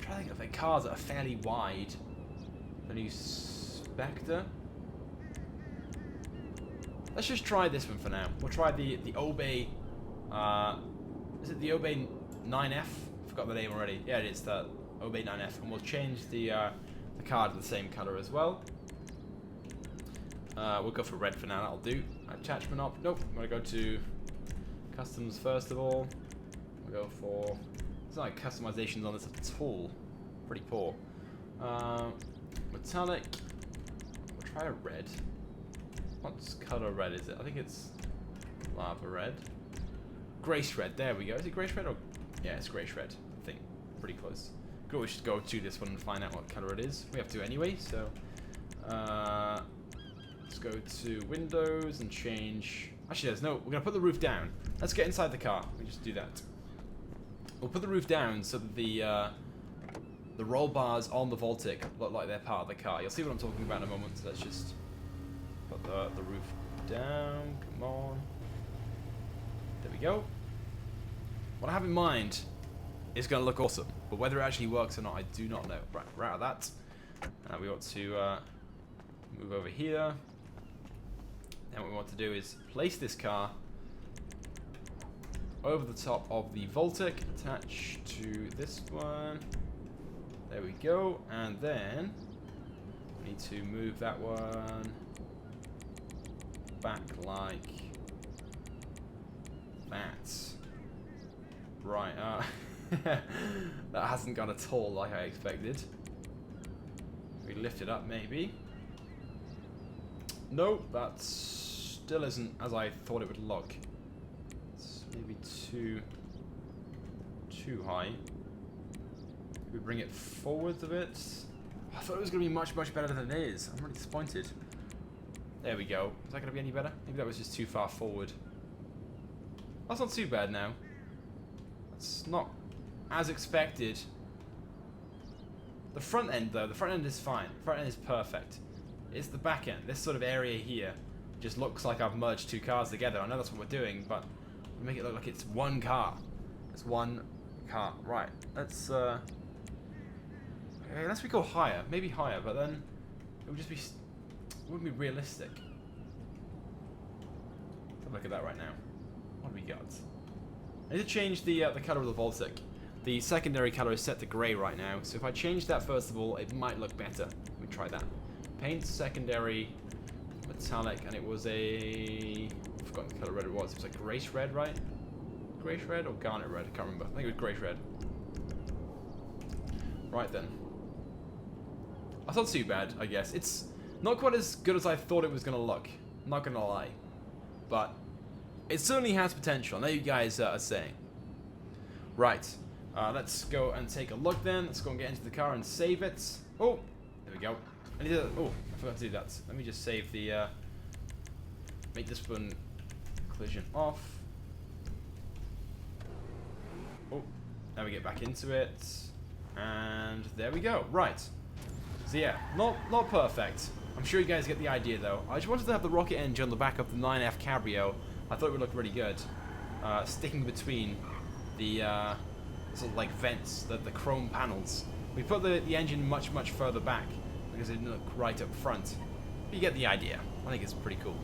trying to think of the cars that are fairly wide. The new Spectre. Let's just try this one for now. We'll try the Obey. Is it the Obey 9F? Forgot the name already. Yeah, it is the Obey 9F, and we'll change the car to the same color as well. We'll go for red for now. That'll do. Attachment up. Nope. I'm gonna go to customs first of all. We'll go for. There's not like customizations on this at all. Pretty poor. Metallic. We'll try a red. What color red is it? I think it's lava red. Grace red. There we go. Is it grace red or? Yeah, it's grace red. I think. Pretty close. Could always just go to this one and find out what color it is. We have to anyway. So let's go to Windows and change. Actually, there's no. We're gonna put the roof down. Let's get inside the car. We just do that. We'll put the roof down so that the roll bars on the Voltic look like they're part of the car. You'll see what I'm talking about in a moment. So let's just put the roof down. Come on. There we go. What I have in mind is going to look awesome, but whether it actually works or not, I do not know. Right, we're out of that. We want to move over here. And what we want to do is place this car over the top of the Voltic, attach to this one. There we go, and then we need to move that one back like that. Right, that hasn't gone at all like I expected. We lift it up maybe. Nope, that still isn't as I thought it would look. It's maybe too high. We bring it forwards a bit. I thought it was going to be much better than it is. I'm really disappointed. There we go. Is that going to be any better? Maybe that was just too far forward. That's not too bad now. It's not as expected. The front end though, the front end is fine. The front end is perfect. It's the back end. This sort of area here just looks like I've merged two cars together. I know that's what we're doing, but we make it look like it's one car. It's one car. Right. Let's unless we go higher, maybe higher, but then it would just be, it wouldn't be realistic. Let's have a look at that right now. What do we got? I need to change the color of the Voltic. The secondary color is set to grey right now, so if I change that first of all, it might look better. Let me try that. Paint secondary metallic, and it was a, I've forgotten the color red it was. It was like grace red, right? Grace red or garnet red? I can't remember. I think it was grace red. Right then. That's not too bad, I guess. It's not quite as good as I thought it was going to look. I'm not going to lie. But it certainly has potential. I know you guys are saying. Right. Let's go and take a look then. Let's go and get into the car and save it. Oh, there we go. I need to, oh, I forgot to do that. Let me just save the, make this one collision off. Oh, now we get back into it. And there we go. Right. So yeah, not perfect. I'm sure you guys get the idea though. I just wanted to have the rocket engine on the back of the 9F Cabrio. I thought it would look really good. Sticking between the sort of like vents, the chrome panels. We put the engine much further back because it didn't look right up front. But you get the idea. I think it's pretty cool.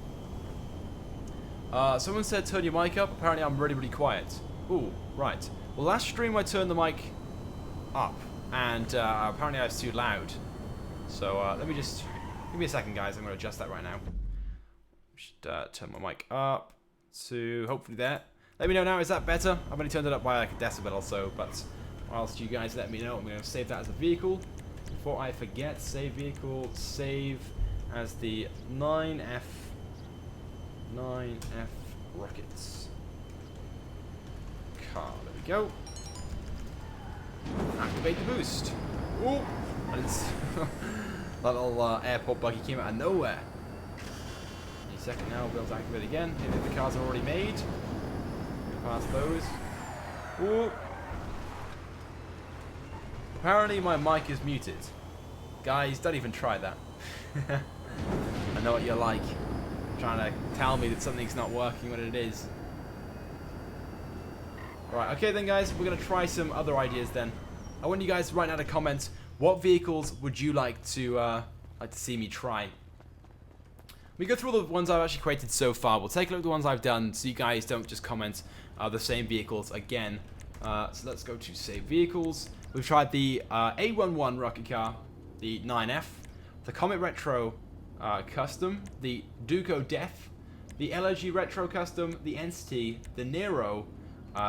Someone said turn your mic up. Apparently I'm really quiet. Ooh, right. Well, last stream I turned the mic up, and apparently I was too loud. So let me just give me a second, guys. I'm going to adjust that right now. Just turn my mic up to hopefully there. Let me know now. Is that better? I've only turned it up by like a decibel or so, but whilst you guys let me know, I'm going to save that as a vehicle. Before I forget, save vehicle, save as the 9F rockets car. There we go. Activate the boost. Ooh, that little airport buggy came out of nowhere. Any second now, we'll be able to activate again. Maybe the cars are already made. Go past those. Ooh. Apparently my mic is muted. Guys, don't even try that. I know what you're like. Trying to tell me that something's not working when it is. Right, okay then guys, we're going to try some other ideas then. I want you guys right now to comment, what vehicles would you like to see me try? We go through all the ones I've actually created so far. We'll take a look at the ones I've done so you guys don't just comment the same vehicles again. So let's go to save vehicles. We've tried the A11 rocket car, the 9F, the Comet Retro Custom, the Duco Def, the LOG Retro Custom, the Entity, the NERO,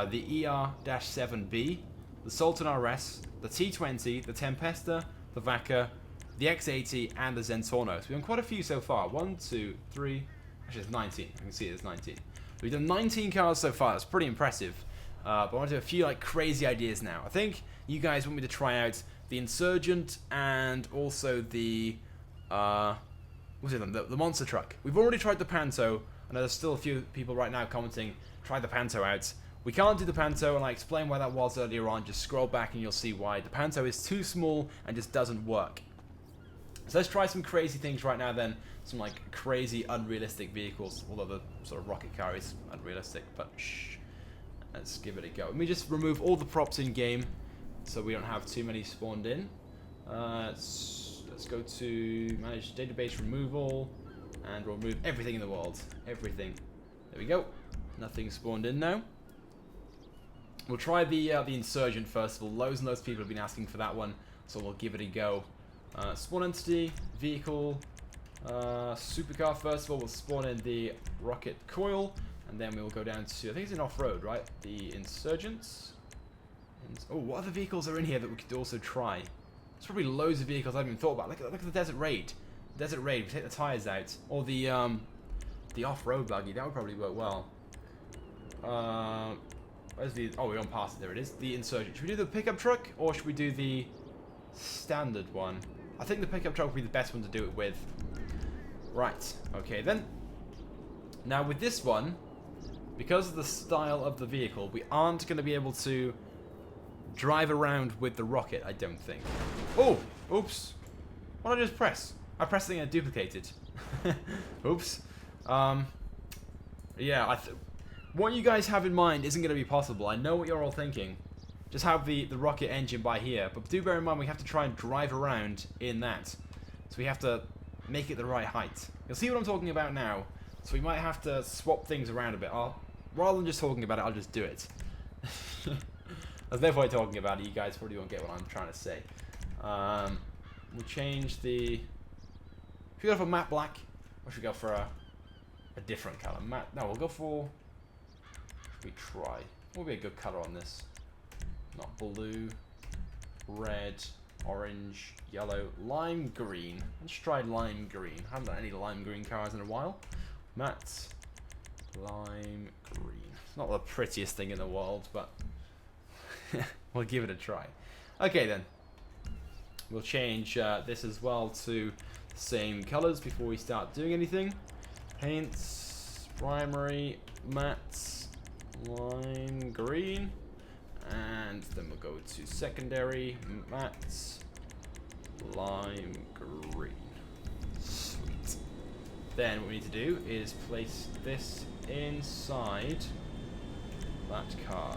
the ER-7B, the Sultan RS, the T20, the Tempesta, the Vaca, the X80, and the Zentorno. So we've done quite a few so far. 1, 2, 3, actually it's 19. I can see there's 19. We've done 19 cars so far. That's pretty impressive. But I want to do a few like crazy ideas now. I think you guys want me to try out the Insurgent and also the what's it? The monster truck. We've already tried the Panto. I know there's still a few people right now commenting, try the Panto out. We can't do the Panto, and I explained why that was earlier on. Just scroll back and you'll see why. The Panto is too small and just doesn't work. So let's try some crazy things right now then. Some like crazy unrealistic vehicles. Although the sort of rocket car is unrealistic, but shh. Let's give it a go. Let me just remove all the props in game so we don't have too many spawned in. Let's go to manage database removal and we'll remove everything in the world. Everything. There we go. Nothing spawned in now. We'll try the Insurgent first of all. Loads and loads of people have been asking for that one, so we'll give it a go. Spawn entity, vehicle, supercar first of all. We'll spawn in the rocket coil, and then we will go down to, I think it's in off-road, right? The Insurgents. Oh, what other vehicles are in here that we could also try? There's probably loads of vehicles I haven't even thought about. Look at the Desert Raid. Desert Raid, we take the tires out. Or the off-road buggy, that would probably work well. Where's the... Oh, we're on past it. There it is. The Insurgent. Should we do the pickup truck, or should we do the standard one? I think the pickup truck would be the best one to do it with. Right. Okay, then. Now, with this one, because of the style of the vehicle, we aren't going to be able to drive around with the rocket, I don't think. Oh! Oops. What did I just press? I pressed something and duplicated. Oops. Yeah, what you guys have in mind isn't going to be possible. I know what you're all thinking. Just have the rocket engine by here. But do bear in mind we have to try and drive around in that. So we have to make it the right height. You'll see what I'm talking about now. So we might have to swap things around a bit. Rather than just talking about it, I'll just do it. There's no point talking about it. You guys probably won't get what I'm trying to say. We'll change the... Should we go for matte black? Or should we go for a different colour? Matte... No, we'll go for... We try. What would be a good colour on this? Not blue, red, orange, yellow, lime green. Let's try lime green. I haven't done any lime green cars in a while. Matte lime green. It's not the prettiest thing in the world, but we'll give it a try. Okay then. We'll change this as well to the same colours before we start doing anything. Paints, primary, matte. Lime green, and then we'll go to secondary, matte, lime green. Sweet. Then what we need to do is place this inside that car.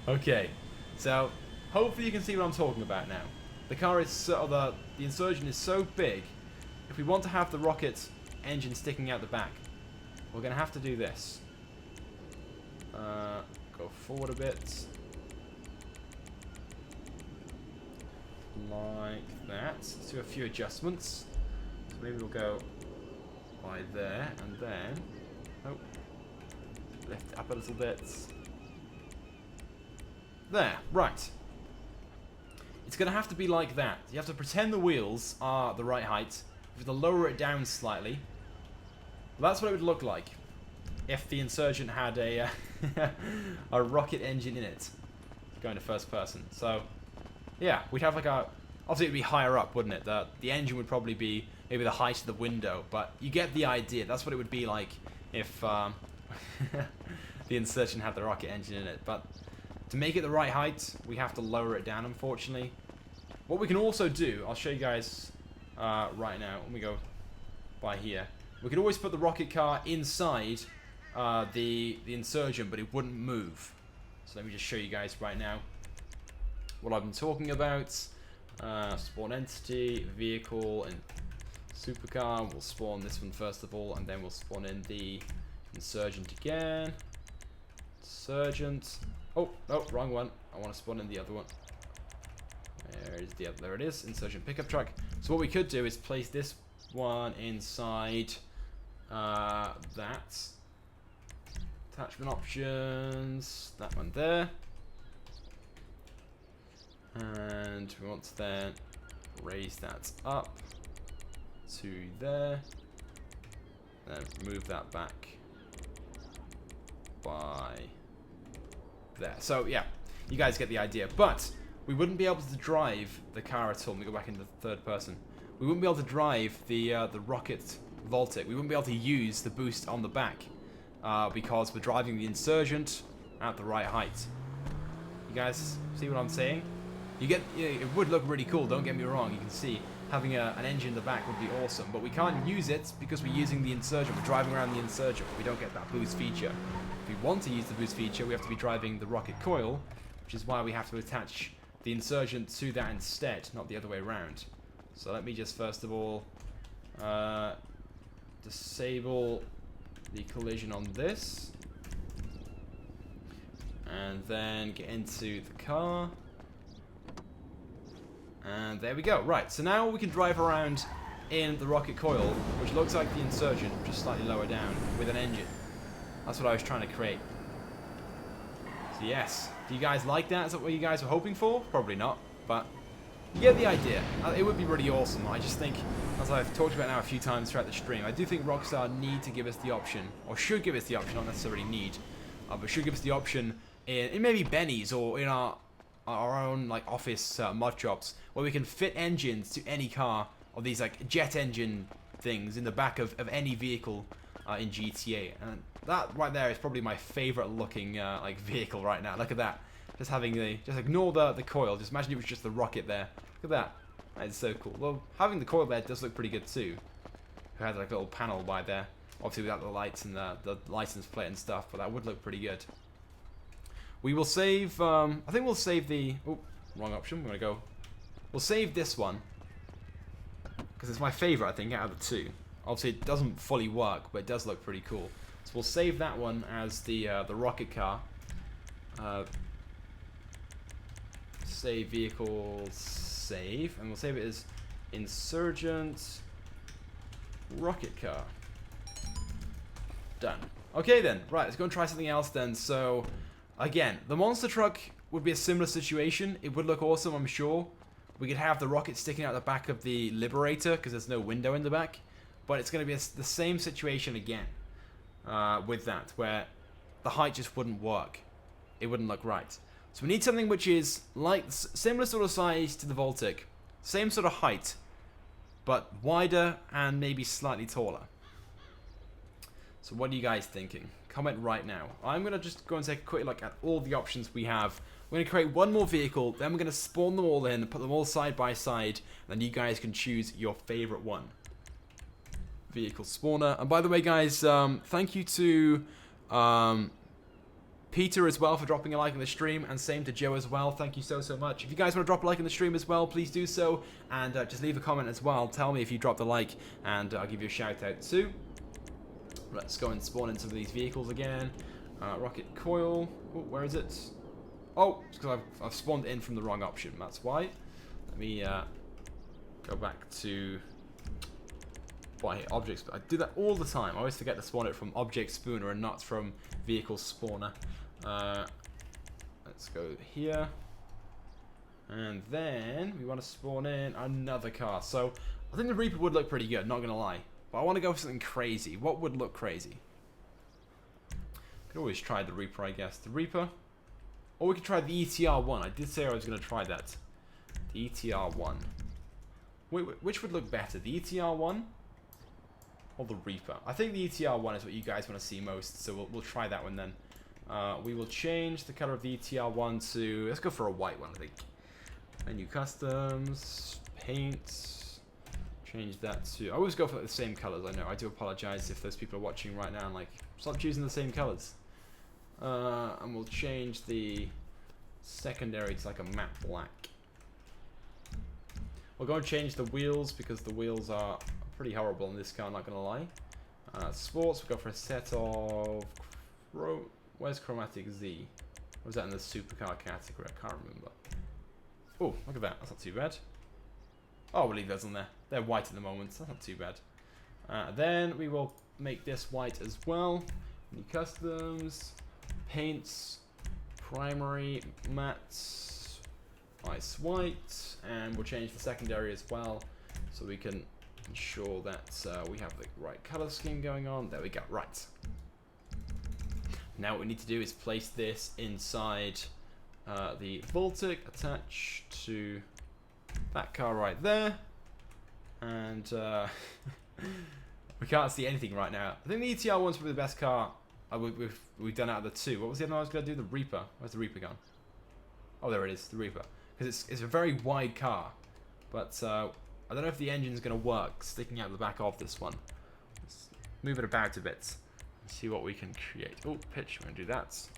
Okay, so hopefully you can see what I'm talking about now. The car is so, the Insurgent is so big. If we want to have the rocket engine sticking out the back, we're going to have to do this. Go forward a bit. Like that. Let's do a few adjustments. So maybe we'll go by there and then... Oh. Lift it up a little bit. There, right. It's going to have to be like that. You have to pretend the wheels are the right height. You have to lower it down slightly. That's what it would look like if the Insurgent had a a rocket engine in it, going to first person. So, yeah, we'd have like a... Obviously, it would be higher up, wouldn't it? The engine would probably be maybe the height of the window, but you get the idea. That's what it would be like if the Insurgent had the rocket engine in it. But to make it the right height, we have to lower it down, unfortunately. What we can also do, I'll show you guys right now. When we go by here, we could always put the rocket car inside the Insurgent, but it wouldn't move. So let me just show you guys right now what I've been talking about. Spawn entity, vehicle, and supercar. We'll spawn this one first of all, and then we'll spawn in the Insurgent again. Insurgent. Oh, no, wrong one. I want to spawn in the other one. There it is, Insurgent pickup truck. So what we could do is place this one inside that. Attachment options, that one there. And we want to then raise that up to there. Then move that back by there. So yeah, you guys get the idea. But we wouldn't be able to drive the car at all. Let me go back into the third person. We wouldn't be able to drive the rocket Voltic. We wouldn't be able to use the boost on the back because we're driving the Insurgent at the right height. You guys see what I'm saying? You get, it would look really cool. Don't get me wrong. You can see having an engine in the back would be awesome, but we can't use it because we're using the Insurgent. We're driving around the Insurgent. We don't get that boost feature. If we want to use the boost feature, we have to be driving the rocket coil, which is why we have to attach the Insurgent to that instead, not the other way around. So let me just first of all disable the collision on this, and then get into the car, and there we go. Right, so now we can drive around in the rocket coil, which looks like the Insurgent, just slightly lower down, with an engine. That's what I was trying to create. So yes, do you guys like that? Is that what you guys were hoping for? Probably not, but you get the idea. It would be really awesome. I just think, as I've talked about now a few times throughout the stream, I do think Rockstar need to give us the option, or should give us the option, not necessarily need, but should give us the option in maybe Benny's or in our own like office mod shops, where we can fit engines to any car, or these like jet engine things in the back of any vehicle in GTA. And that right there is probably my favorite looking like vehicle right now. Look at that. Just having just ignore the coil. Just imagine it was just the rocket there. Look at that. That is so cool. Well, having the coil there does look pretty good too. It has like a little panel by there. Obviously without the lights and the license plate and stuff, but that would look pretty good. We will save, I think we'll save the, oh, wrong option. We're going to go, we'll save this one, because it's my favorite, I think, out of the two. Obviously it doesn't fully work, but it does look pretty cool. So we'll save that one as the rocket car. Save vehicle, save, and we'll save it as Insurgent rocket car. Done. Okay then, right, let's go and try something else then. So, again, the monster truck would be a similar situation. It would look awesome, I'm sure. We could have the rocket sticking out the back of the Liberator, because there's no window in the back. But it's going to be the same situation again with that, where the height just wouldn't work. It wouldn't look right. So we need something which is like similar sort of size to the Voltic, same sort of height, but wider and maybe slightly taller. So what are you guys thinking? Comment right now. I'm going to just go and take a quick look at all the options we have. We're going to create one more vehicle, then we're going to spawn them all in, put them all side by side, and then you guys can choose your favorite one. Vehicle spawner. And by the way, guys, thank you to Peter as well for dropping a like on the stream, and same to Joe as well. Thank you so much. If you guys want to drop a like on the stream as well, please do so, and just leave a comment as well. Tell me if you dropped a like, and I'll give you a shout out too. Let's go and spawn in some of these vehicles again. Rocket coil. Oh, where is it? Oh, it's because I've spawned in from the wrong option. That's why. Let me go back to objects. I do that all the time. I always forget to spawn it from object spawner and not from vehicle spawner. Let's go here, and then we want to spawn in another car. So I think the Reaper would look pretty good, not gonna lie, but I want to go for something crazy. What would look crazy? Could always try the Reaper, I guess. The Reaper, or we could try the ETR1. I did say I was gonna try that. The ETR1. Wait, which would look better, the ETR1 or the Reaper? I think the ETR1 is what you guys want to see most, so we'll try that one then. We will change the color of the ETR1 to, let's go for a white one, I think. Menu customs, paint, change that to, I always go for the same colors, I know. I do apologize if those people are watching right now and like, stop choosing the same colors. And we'll change the secondary to like a matte black. We'll go and change the wheels because the wheels are pretty horrible in this car, not gonna lie. Sports, we'll go for a set of, where's Chromatic Z? Or was that in the supercar category? I can't remember. Oh, look at that, that's not too bad. Oh, we'll leave those on there. They're white at the moment, so that's not too bad. Then we will make this white as well. New customs, paints, primary, mattes, ice white, and we'll change the secondary as well so we can ensure that we have the right color scheme going on. There we go, right. Now what we need to do is place this inside the Voltic, attached to that car right there, and we can't see anything right now. I think the ETR one's probably the best car we've done out of the two. What was the other one I was going to do? The Reaper. Where's the Reaper gone? Oh, there it is, the Reaper. Because it's a very wide car, but I don't know if the engine's going to work sticking out the back of this one. Let's move it about a bit and see what we can create. Oh, pitch, we're going to do that. Let's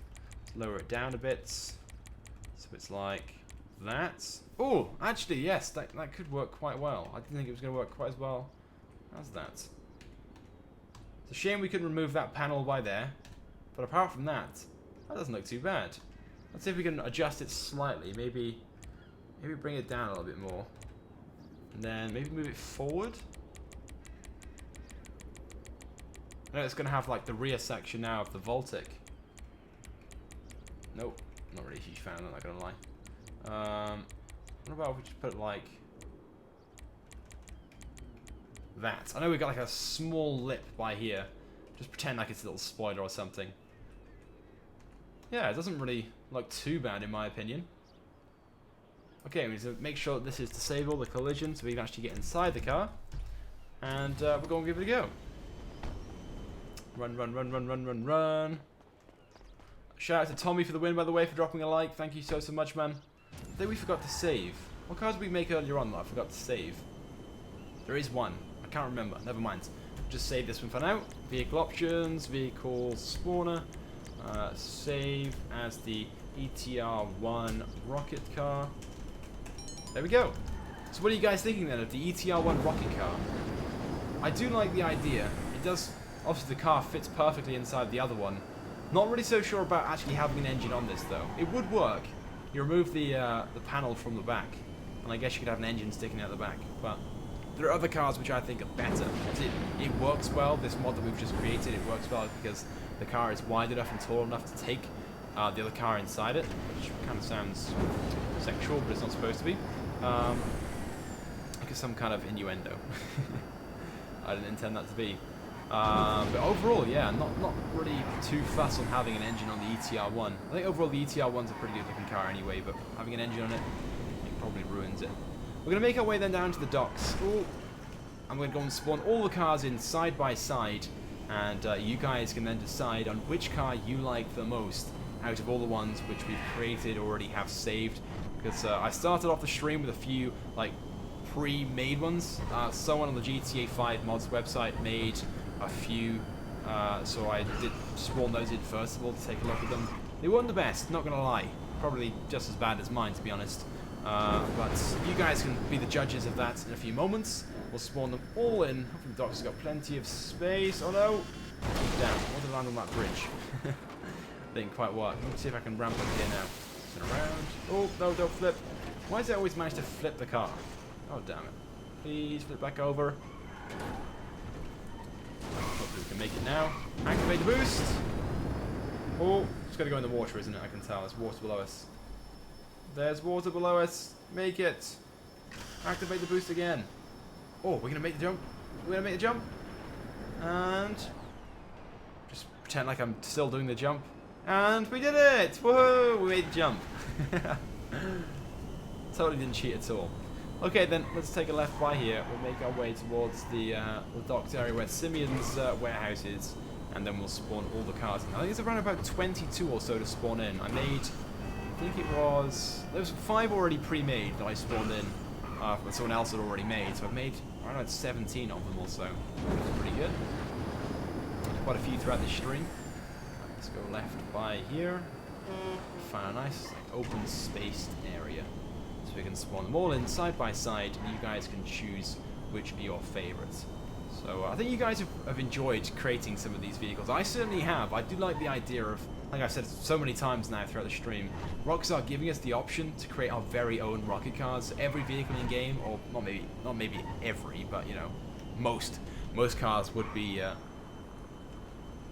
lower it down a bit so it's like that. Oh, actually, yes, that could work quite well. I didn't think it was going to work quite as well as that. It's a shame we couldn't remove that panel by there, but apart from that, that doesn't look too bad. Let's see if we can adjust it slightly. Maybe bring it down a little bit more. And then maybe move it forward. No, it's going to have like the rear section now of the Voltic. Nope, not really a huge fan, I'm not going to lie. What about if we just put it like that? I know we've got like a small lip by here. Just pretend like it's a little spoiler or something. Yeah, it doesn't really look too bad in my opinion. Okay, we need to make sure that this is disabled, the collision, so we can actually get inside the car. And we're going to give it a go. Run, run, run, run, run, run, run. Shout out to Tommy for the win, by the way, for dropping a like. Thank you so much, man. I think we forgot to save. What cars did we make earlier on that I forgot to save? There is one. I can't remember. Never mind. Just save this one for now. Vehicle options, vehicle spawner. Save as the ETR1 rocket car. There we go. So what are you guys thinking then of the ETR1 rocket car? I do like the idea. It does, obviously the car fits perfectly inside the other one. Not really so sure about actually having an engine on this though. It would work. You remove the panel from the back, and I guess you could have an engine sticking out the back. But there are other cars which I think are better. It works well. This mod that we've just created, it works well because the car is wide enough and tall enough to take the other car inside it, which kind of sounds sexual, but it's not supposed to be. Like some kind of innuendo. I didn't intend that to be. But overall, yeah, not really too fussed on having an engine on the ETR1. I think overall the ETR1's a pretty good looking car anyway, but having an engine on it, I think probably ruins it. We're going to make our way then down to the docks. Ooh. I'm going to go and spawn all the cars in side by side, and you guys can then decide on which car you like the most out of all the ones which we've created, already have saved. Because I started off the stream with a few like pre-made ones. Someone on the GTA 5 mods website made a few, so I did spawn those in first of all to take a look at them. They weren't the best, not gonna lie. Probably just as bad as mine, to be honest. But you guys can be the judges of that in a few moments. We'll spawn them all in. Hopefully the doctor's got plenty of space. Oh no! Damn, what did I land on that bridge? Didn't quite work. Let me see if I can ramp up here now. Turn around. Oh, no, don't flip. Why does it always manage to flip the car? Oh, damn it. Please flip back over. Hopefully we can make it now. Activate the boost. Oh, it's got to go in the water, isn't it? I can tell. There's water below us. There's water below us. Make it. Activate the boost again. Oh, we're going to make the jump. We're going to make the jump. And just pretend like I'm still doing the jump. And we did it! Woohoo! We made the jump. Totally didn't cheat at all. Okay, then let's take a left by here. We'll make our way towards the docked area where Simeon's warehouse is, and then we'll spawn all the cars in. I think it's around about 22 or so to spawn in. I think it was... There was 5 already pre-made that I spawned in that someone else had already made. So I've made around about 17 of them or so. Which is pretty good. Quite a few throughout the stream. Let's go left by here. Find a nice open spaced area. So we can spawn them all in side by side, and you guys can choose which are your favorites. So I think you guys have enjoyed creating some of these vehicles. I certainly have. I do like the idea of, like I've said so many times now throughout the stream, Rockstar giving us the option to create our very own rocket cars. Every vehicle in game, or not maybe every, but you know, most cars would be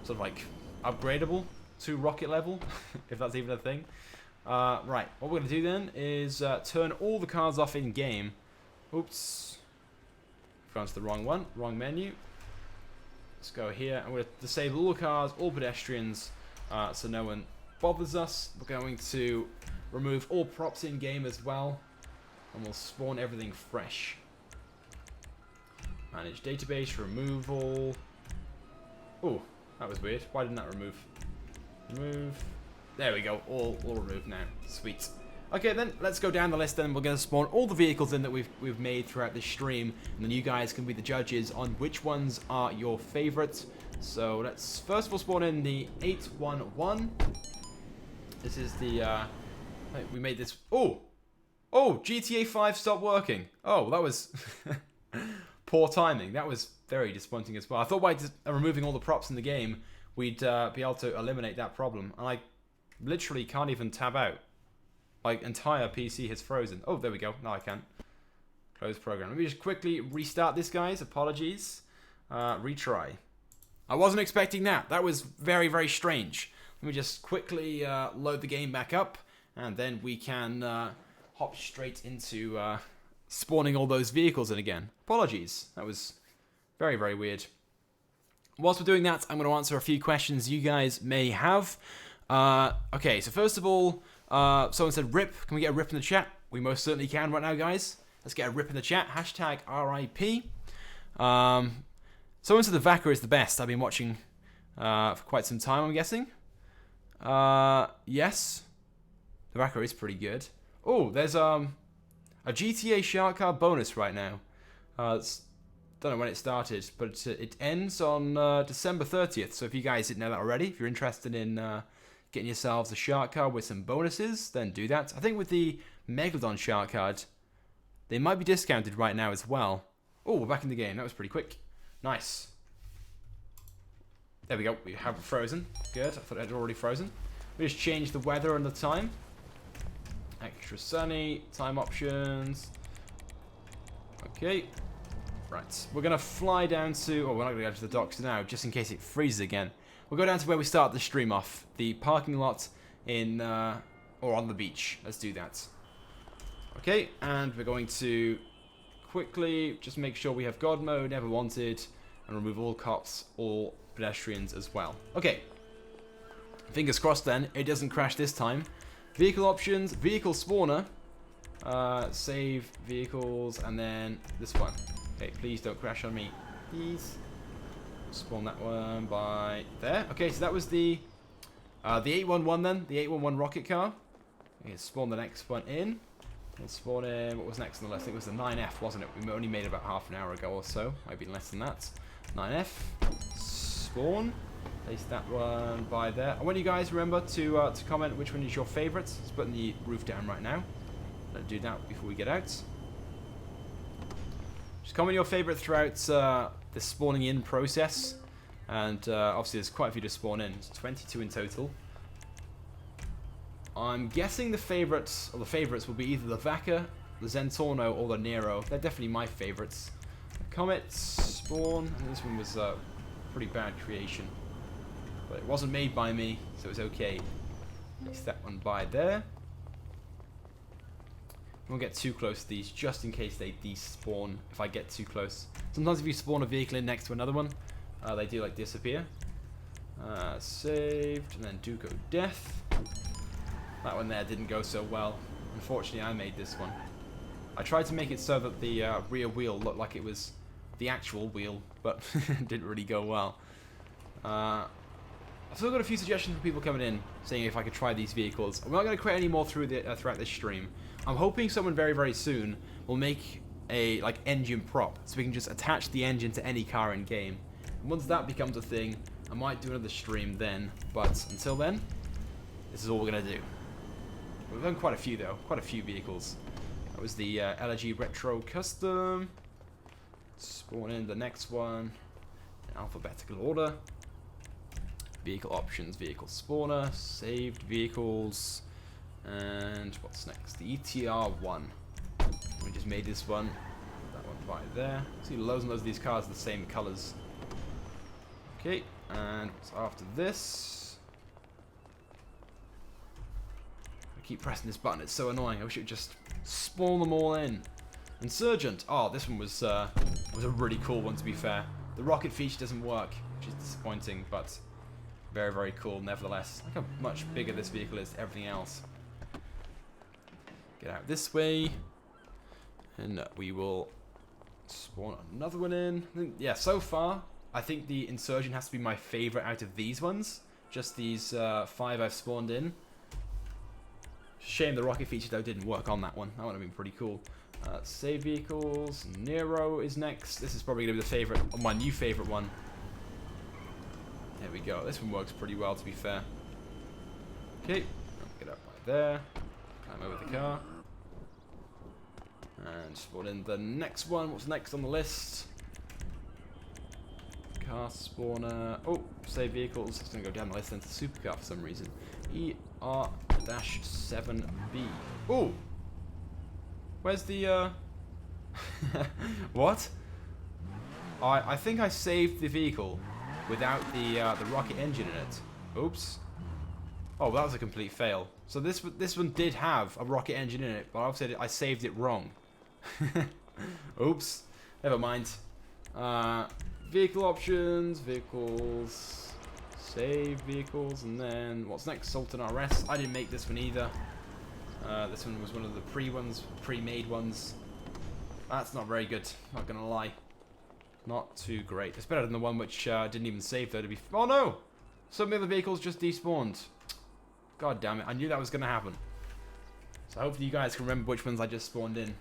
sort of like upgradable to rocket level, if that's even a thing. Right, what we're going to do then is turn all the cars off in game. Oops. Gone to the wrong one, wrong menu. Let's go here. I'm going to disable all the cars, all pedestrians, so no one bothers us. We're going to remove all props in game as well, and we'll spawn everything fresh. Manage database, removal. Oh, that was weird. Why didn't that remove? Remove. There we go. All removed now. Sweet. Okay, then let's go down the list. Then we're going to spawn all the vehicles in that we've made throughout this stream, and then you guys can be the judges on which ones are your favorites. So let's first of all spawn in the 811. This is the we made this. Oh, GTA 5 stopped working. Oh, that was poor timing. That was very disappointing as well. I thought by removing all the props in the game, we'd be able to eliminate that problem. And I literally can't even tab out. My entire PC has frozen. Oh, there we go. Now I can. Close program. Let me just quickly restart this, guys. Apologies. Retry. I wasn't expecting that. That was very, very strange. Let me just quickly load the game back up, and then we can hop straight into spawning all those vehicles in again. Apologies. That was very, very weird. Whilst we're doing that, I'm going to answer a few questions you guys may have. Okay, so first of all, someone said rip. Can we get a rip in the chat? We most certainly can right now, guys. Let's get a rip in the chat. Hashtag RIP. Someone said the Vaca is the best. I've been watching for quite some time, I'm guessing. Yes. The Vaca is pretty good. Oh, there's a GTA Shark Car bonus right now. Don't know when it started, but it ends on December 30th. So if you guys didn't know that already, if you're interested in getting yourselves a shark card with some bonuses, then do that. I think with the Megalodon shark card, they might be discounted right now as well. Oh, we're back in the game. That was pretty quick. Nice. There we go. We have it frozen. Good. I thought it had already frozen. We just changed the weather and the time. Extra sunny. Time options. Okay. Right. We're going to fly down to... Oh, we're not going to go to the docks now, just in case it freezes again. We'll go down to where we start the stream off. The parking lot in... or on the beach. Let's do that. Okay. And we're going to quickly just make sure we have God mode, never wanted, and remove all cops, all pedestrians as well. Okay. Fingers crossed then, it doesn't crash this time. Vehicle options, vehicle spawner, save vehicles, and then this one. Okay, please don't crash on me. Please. Spawn that one by there. Okay, so that was the 811 then, the 811 rocket car. Okay, spawn the next one in. And spawn in, what was next on the list? I think it was the 9F, wasn't it? We only made it about half an hour ago or so. Might be less than that. 9F. Spawn. Place that one by there. I want you guys remember to comment which one is your favourite. Let's put the roof down right now. Let's do that before we get out. Just comment your favourite throughout the spawning in process. And obviously there's quite a few to spawn in. It's 22 in total. I'm guessing the favourites will be either the Vaca, the Zentorno, or the Nero. They're definitely my favourites. Comet, spawn, and this one was a pretty bad creation. But it wasn't made by me, so it's okay. Place that one by there. Won't get too close to these, just in case they despawn if I get too close. Sometimes if you spawn a vehicle in next to another one, they do like disappear. Saved, and then do go death. That one there didn't go so well. Unfortunately, I made this one. I tried to make it so that the rear wheel looked like it was the actual wheel, but it didn't really go well. I've still got a few suggestions from people coming in, saying if I could try these vehicles. I'm not going to create any more throughout this stream. I'm hoping someone very, very soon will make a engine prop, so we can just attach the engine to any car in game. And once that becomes a thing, I might do another stream then. But until then, this is all we're going to do. We've done quite a few though, quite a few vehicles. That was the LG Retro Custom. Spawn in the next one in alphabetical order. Vehicle options, vehicle spawner, saved vehicles, and what's next? The ETR1. We just made this one. That one by there. See loads and loads of these cars are the same colours. Okay, and what's after this? I keep pressing this button, it's so annoying. I wish it would just spawn them all in. Insurgent. Oh, this one was a really cool one, to be fair. The rocket feature doesn't work, which is disappointing, but very, very cool nevertheless. Look how much bigger this vehicle is to everything else. Get out this way, and we will spawn another one in. Yeah, so far, I think the Insurgent has to be my favourite out of these ones. Just these 5 I've spawned in. Shame the rocket feature though didn't work on that one. That would have been pretty cool. Save vehicles. Nero is next. This is probably going to be the favourite, or my new favourite one. There we go. This one works pretty well, to be fair. Okay, get up right there. Climb over the car. And spawn in the next one. What's next on the list? Car spawner. Oh, save vehicles. It's going to go down the list into supercar for some reason. ER-7B. Oh! Where's the, What? I think I saved the vehicle without the rocket engine in it. Oops. Oh, that was a complete fail. So this one did have a rocket engine in it, but obviously I saved it wrong. Oops. Never mind. Vehicle options, vehicles, save vehicles, and then what's next? Sultan RS. I didn't make this one either. This one was one of the pre-made ones. That's not very good, not gonna lie. Not too great. It's better than the one which didn't even save though, to be... Oh no! Some of the vehicles just despawned. God damn it, I knew that was gonna happen. So hopefully you guys can remember which ones I just spawned in.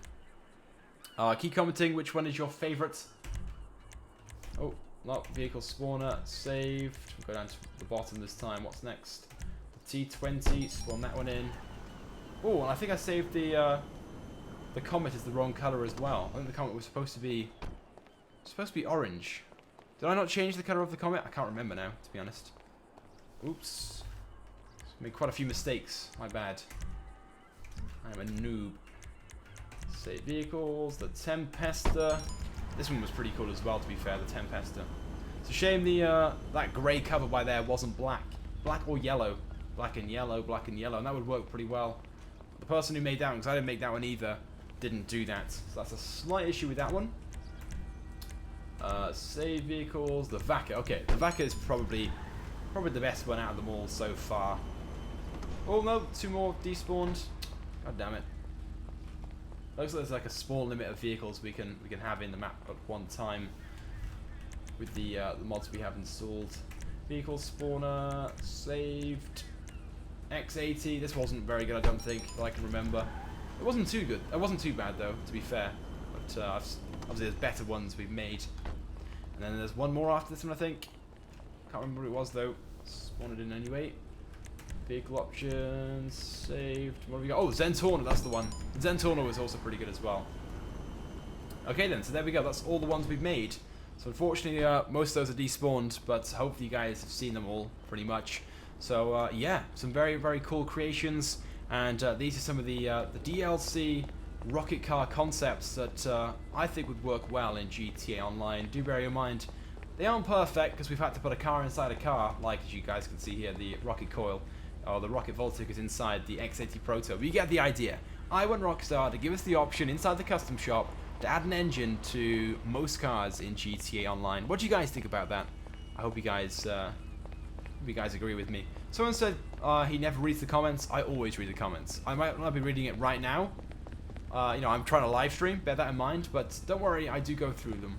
Keep commenting which one is your favourite. Oh, not vehicle spawner, saved. We'll go down to the bottom this time. What's next? The T20, spawn that one in. Oh, and I think I saved the Comet is the wrong colour as well. I think the Comet was supposed to be orange. Did I not change the colour of the Comet? I can't remember now, to be honest. Oops. Made quite a few mistakes. My bad. I'm a noob. Save vehicles. The Tempesta. This one was pretty cool as well, to be fair, the Tempesta. It's a shame that grey cover by there wasn't black. Black or yellow. Black and yellow, black and yellow. And that would work pretty well. The person who made that one, because I didn't make that one either, didn't do that. So that's a slight issue with that one. Save vehicles. The Vaca. Okay, the Vaca is probably the best one out of them all so far. Oh no, 2 more despawned. God damn it. Looks like there's like a small limit of vehicles we can have in the map at one time with the mods we have installed. Vehicle spawner saved. X80. This wasn't very good, I don't think, that I can remember. It wasn't too good. It wasn't too bad though, to be fair. But obviously there's better ones we've made. And then there's one more after this one, I think. Can't remember what it was though. Spawned it in anyway. Vehicle options, saved. What have we got? Oh, Zentorno, that's the one. Zentorno was also pretty good as well. Okay then, so there we go. That's all the ones we've made. So unfortunately, most of those are despawned, but hopefully you guys have seen them all pretty much. So yeah, some very, very cool creations. And these are some of the DLC rocket car concepts that I think would work well in GTA Online. Do bear in mind, they aren't perfect because we've had to put a car inside a car, like as you guys can see here, the rocket coil, or the rocket Voltic is inside the X80 Proto. But you get the idea. I want Rockstar to give us the option inside the custom shop to add an engine to most cars in GTA Online. What do you guys think about that? I hope you guys agree with me. Someone said he never reads the comments. I always read the comments. I might not be reading it right now. You know, I'm trying to live stream, bear that in mind, but don't worry, I do go through them.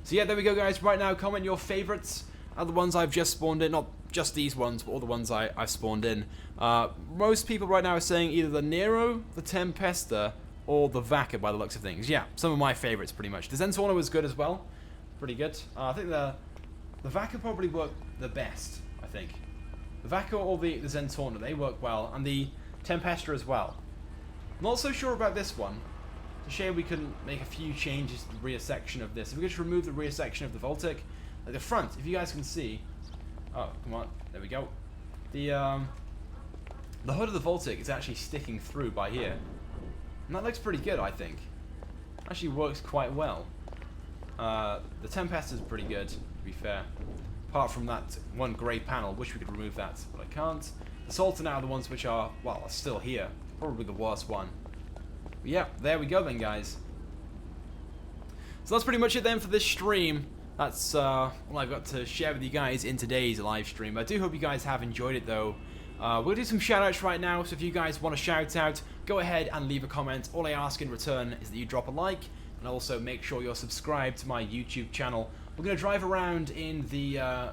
So yeah, there we go guys. Right now, comment your favorites. The ones I've just spawned in, not just these ones, but all the ones I've spawned in. Most people right now are saying either the NERO, the Tempesta, or the Vaca by the looks of things. Yeah, some of my favorites pretty much. The Zentorno was good as well. Pretty good. I think the Vaca probably worked the best, I think. The Vaca or the Zentorno, they work well, and the Tempesta as well. Not so sure about this one. It's a shame we couldn't make a few changes to the rear section of this. If we could just remove the rear section of the Voltic, like the front, if you guys can see. Oh, come on, there we go. The hood of the Voltic is actually sticking through by here. And that looks pretty good, I think. Actually works quite well. The Tempesta is pretty good, to be fair. Apart from that one grey panel, wish we could remove that, but I can't. The Sultan are the ones which are, well, are still here. Probably the worst one. But yeah, there we go then, guys. So that's pretty much it then for this stream. That's all I've got to share with you guys in today's live stream. I do hope you guys have enjoyed it, though. We'll do some shout-outs right now, so if you guys want to shout out, go ahead and leave a comment. All I ask in return is that you drop a like, and also make sure you're subscribed to my YouTube channel. We're going to drive around in the...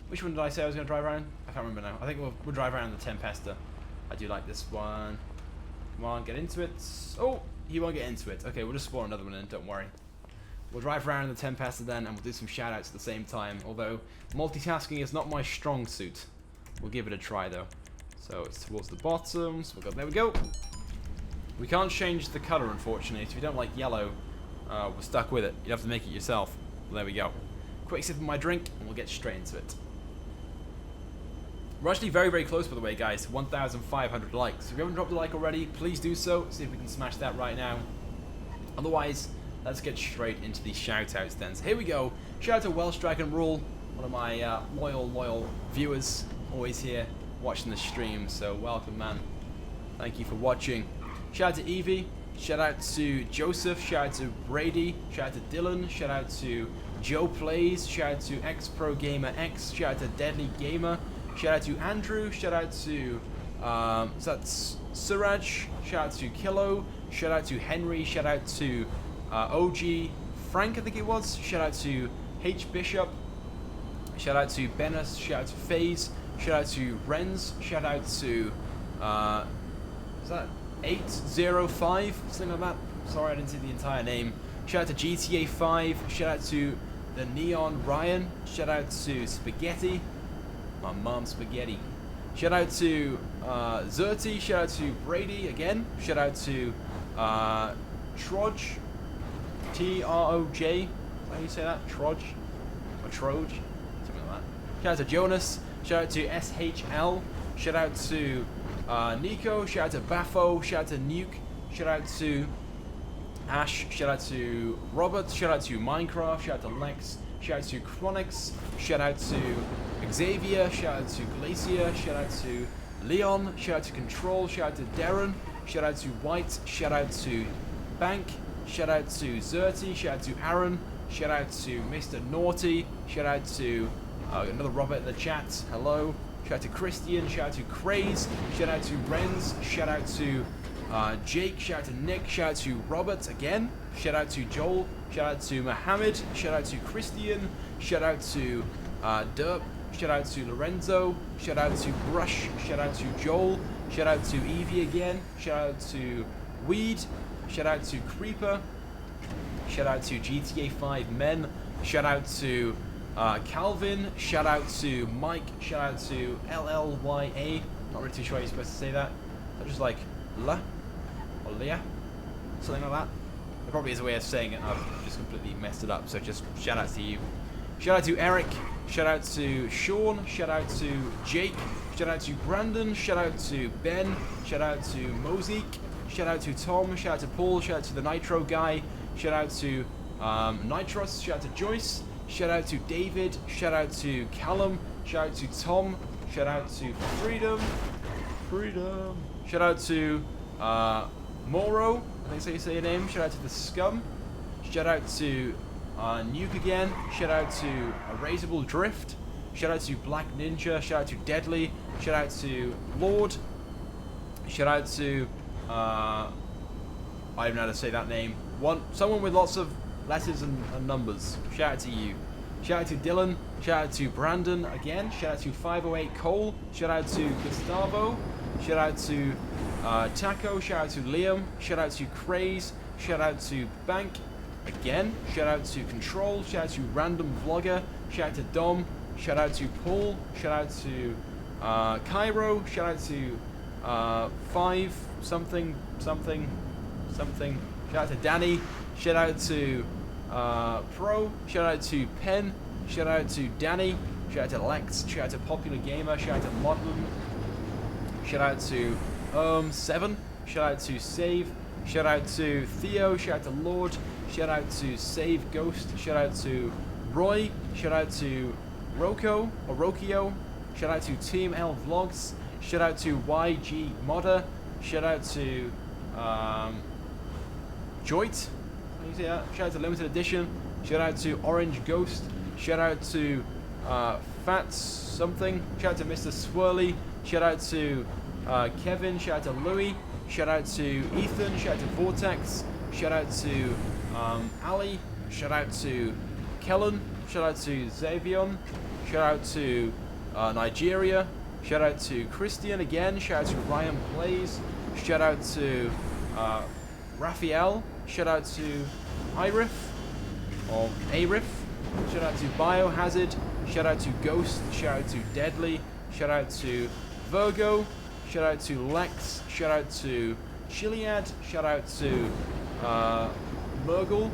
which one did I say I was going to drive around? I can't remember now. I think we'll drive around the Tempesta. I do like this one. Come on, get into it. Oh, he won't get into it. Okay, we'll just spawn another one in, don't worry. We'll drive around in the Tempesta then, and we'll do some shout-outs at the same time. Although, multitasking is not my strong suit. We'll give it a try, though. So, it's towards the bottom. So there we go. We can't change the colour, unfortunately. So if you don't like yellow, we're stuck with it. You have to make it yourself. Well, there we go. Quick sip of my drink, and we'll get straight into it. We're actually very, very close, by the way, guys, to 1,500 likes. If you haven't dropped a like already, please do so. See if we can smash that right now. Otherwise, let's get straight into these shout-outs then. So here we go. Shout out to Welsh Dragon Rule, one of my loyal viewers, always here watching the stream. So welcome, man. Thank you for watching. Shout out to Evie. Shout out to Joseph. Shout out to Brady. Shout out to Dylan. Shout out to Joe Plays. Shout out to X-Pro Gamer X. Shout out to Deadly Gamer. Shout out to Andrew, shout out to that's Suraj, shout out to Kilo, shout out to Henry, shout out to OG Frank, I think it was, shout out to H Bishop, shout out to Bennis, shout out to FaZe, shout out to Renz, shout out to is that 805, something like that? Sorry, I didn't see the entire name. Shout out to GTA 5, shout out to the Neon Ryan, shout out to Spaghetti. My mom spaghetti. Shout out to Zerty, shout out to Brady again, shout out to Troj, T-R-O-J, is that how you say that? Troj? Or Troj? Something like that. Shout out to Jonas, shout out to SHL, shout out to Nico, shout out to Baffo, shout out to Nuke, shout out to Ash, shout out to Robert, shout out to Minecraft, shout out to Lex, shout out to Chronix, shout out to Xavier, shout out to Glacier, shout out to Leon, shout out to Control, shout out to Darren, shout out to White, shout out to Bank, shout out to Zerty, shout out to Aaron, shout out to Mr. Naughty, shout out to another Robert in the chat, hello, shout out to Christian, shout out to Craze, shout out to Renz, shout out to Jake, shout out to Nick, shout out to Robert again, shout out to Joel, shout out to Mohammed, shout out to Christian, shout out to Derp, shout out to Lorenzo, shout out to Brush, shout out to Joel, shout out to Evie again, shout out to Weed, shout out to Creeper, shout out to GTA 5 Men, shout out to Calvin. Shout out to Mike. Shout out to LLYA. Not really too sure how you're supposed to say that. So just like La or Leah, something like that. There probably is a way of saying it. I've just completely messed it up. So just shout out to you. Shout out to Eric. Shout out to Sean. Shout out to Jake. Shout out to Brandon. Shout out to Ben. Shout out to Mosaic. Shout out to Tom. Shout out to Paul. Shout out to the Nitro guy. Shout out to Nitros. Shout out to Joyce. Shout out to David. Shout out to Callum. Shout out to Tom. Shout out to Freedom. Shout out to Moro. I think that's how you say your name. Shout out to the Scum. Shout out to Nuke again. Shout out to Erasable Drift. Shout out to Black Ninja. Shout out to Deadly. Shout out to Lord. Shout out to I don't even know how to say that name. Someone with lots of letters and numbers. Shout out to you. Shout out to Dylan. Shout out to Brandon again. Shout out to 508 Cole. Shout out to Gustavo. Shout out to Taco. Shout out to Liam. Shout out to Craze. Shout out to Bank again. Shout out to Control. Shout out to Random Vlogger. Shout out to Dom. Shout out to Paul. Shout out to Cairo. Shout out to 5 something. Shout out to Danny. Shout out to Pro. Shout out to Pen. Shout out to Danny. Shout out to Lex. Shout out to Popular Gamer. Shout out to Modern. Shout out to 7. Shout out to Save. Shout out to Theo. Shout out to Lord. Shout out to Save Ghost. Shout out to Roy. Shout out to Roko or Rokio. Shout out to Team L Vlogs. Shout out to YG Modder. Shout out to Joit. Shout out to Limited Edition. Shout out to Orange Ghost. Shout out to Fats something. Shout out to Mr. Swirly. Shout out to Kevin. Shout out to Louis. Shout out to Ethan. Shout out to Vortex. Shout out to Ali. Shout out to Kellen. Shout out to Xavion. Shout out to Nigeria. Shout out to Christian again. Shout out to Ryan Plays. Shout out to Raphael. Shout out to Irif or Arif. Shout out to Biohazard. Shout out to Ghost. Shout out to Deadly. Shout out to Virgo. Shout out to Lex. Shout out to Chiliad. Shout out to Murgle.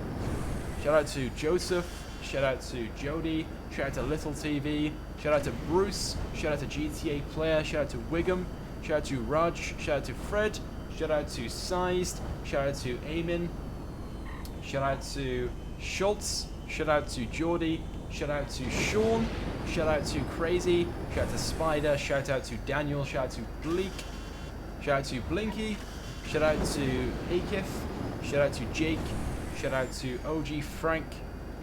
Shout out to Joseph. Shout out to Jody. Shout out to Little TV. Shout out to Bruce. Shout out to GTA Player. Shout out to Wiggum. Shout out to Raj. Shout out to Fred. Shout out to Sized. Shout out to Eamon. Shout out to Schultz. Shout out to Geordie. Shout out to Sean. Shout out to Crazy. Shout out to Spider. Shout out to Daniel. Shout out to Bleak. Shout out to Blinky. Shout out to Akif. Shout out to Jake. Shout out to OG Frank.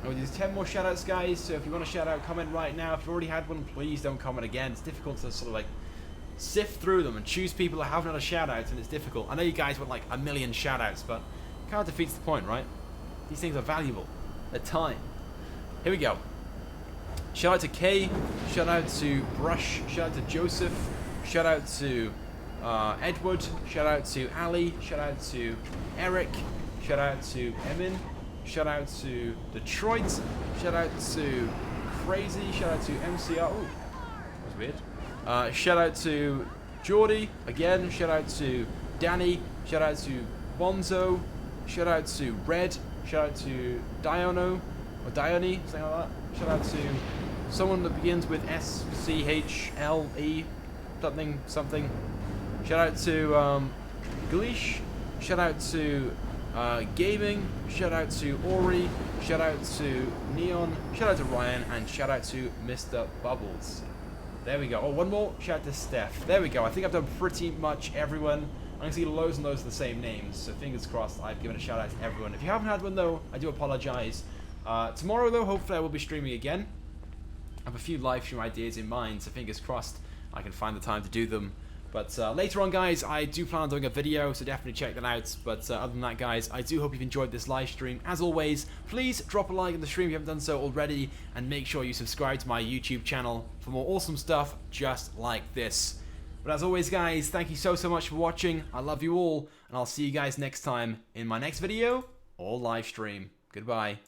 Oh, there's 10 more shout outs, guys, so if you want to shout out, comment right now. If you've already had one, please don't comment again. It's difficult to sort of like sift through them and choose people that haven't had a shout out, and it's difficult. I know you guys want like a million shout outs, but it kind of defeats the point, right? These things are valuable. They're time. Here we go. Shout out to Kay. Shout out to Brush. Shout out to Joseph. Shout out to Edward. Shout out to Ali. Shout out to Eric. Shout out to Emin. Shout out to Detroit. Shout out to Crazy. Shout out to MCR. Ooh, that was weird. Shout out to Geordie again. Shout out to Danny. Shout out to Bonzo. Shout out to Red. Shout out to Diono or Dione, something like that. Shout out to someone that begins with SCHLE, something. Shout out to Gleesh. Shout out to Gaming. Shout out to Ori. Shout out to Neon. Shout out to Ryan, and shout out to Mr. Bubbles. There we go. Oh, one more. Shout out to Steph. There we go. I think I've done pretty much everyone. I'm going to see loads and loads of the same names, so fingers crossed I've given a shout out to everyone. If you haven't had one though, I do apologize. Tomorrow though, hopefully I will be streaming again. I have a few live stream ideas in mind, so fingers crossed I can find the time to do them. But later on, guys, I do plan on doing a video, so definitely check that out. But other than that, guys, I do hope you've enjoyed this live stream. As always, please drop a like on the stream if you haven't done so already, and make sure you subscribe to my YouTube channel for more awesome stuff just like this. But as always, guys, thank you so much for watching. I love you all, and I'll see you guys next time in my next video or live stream. Goodbye.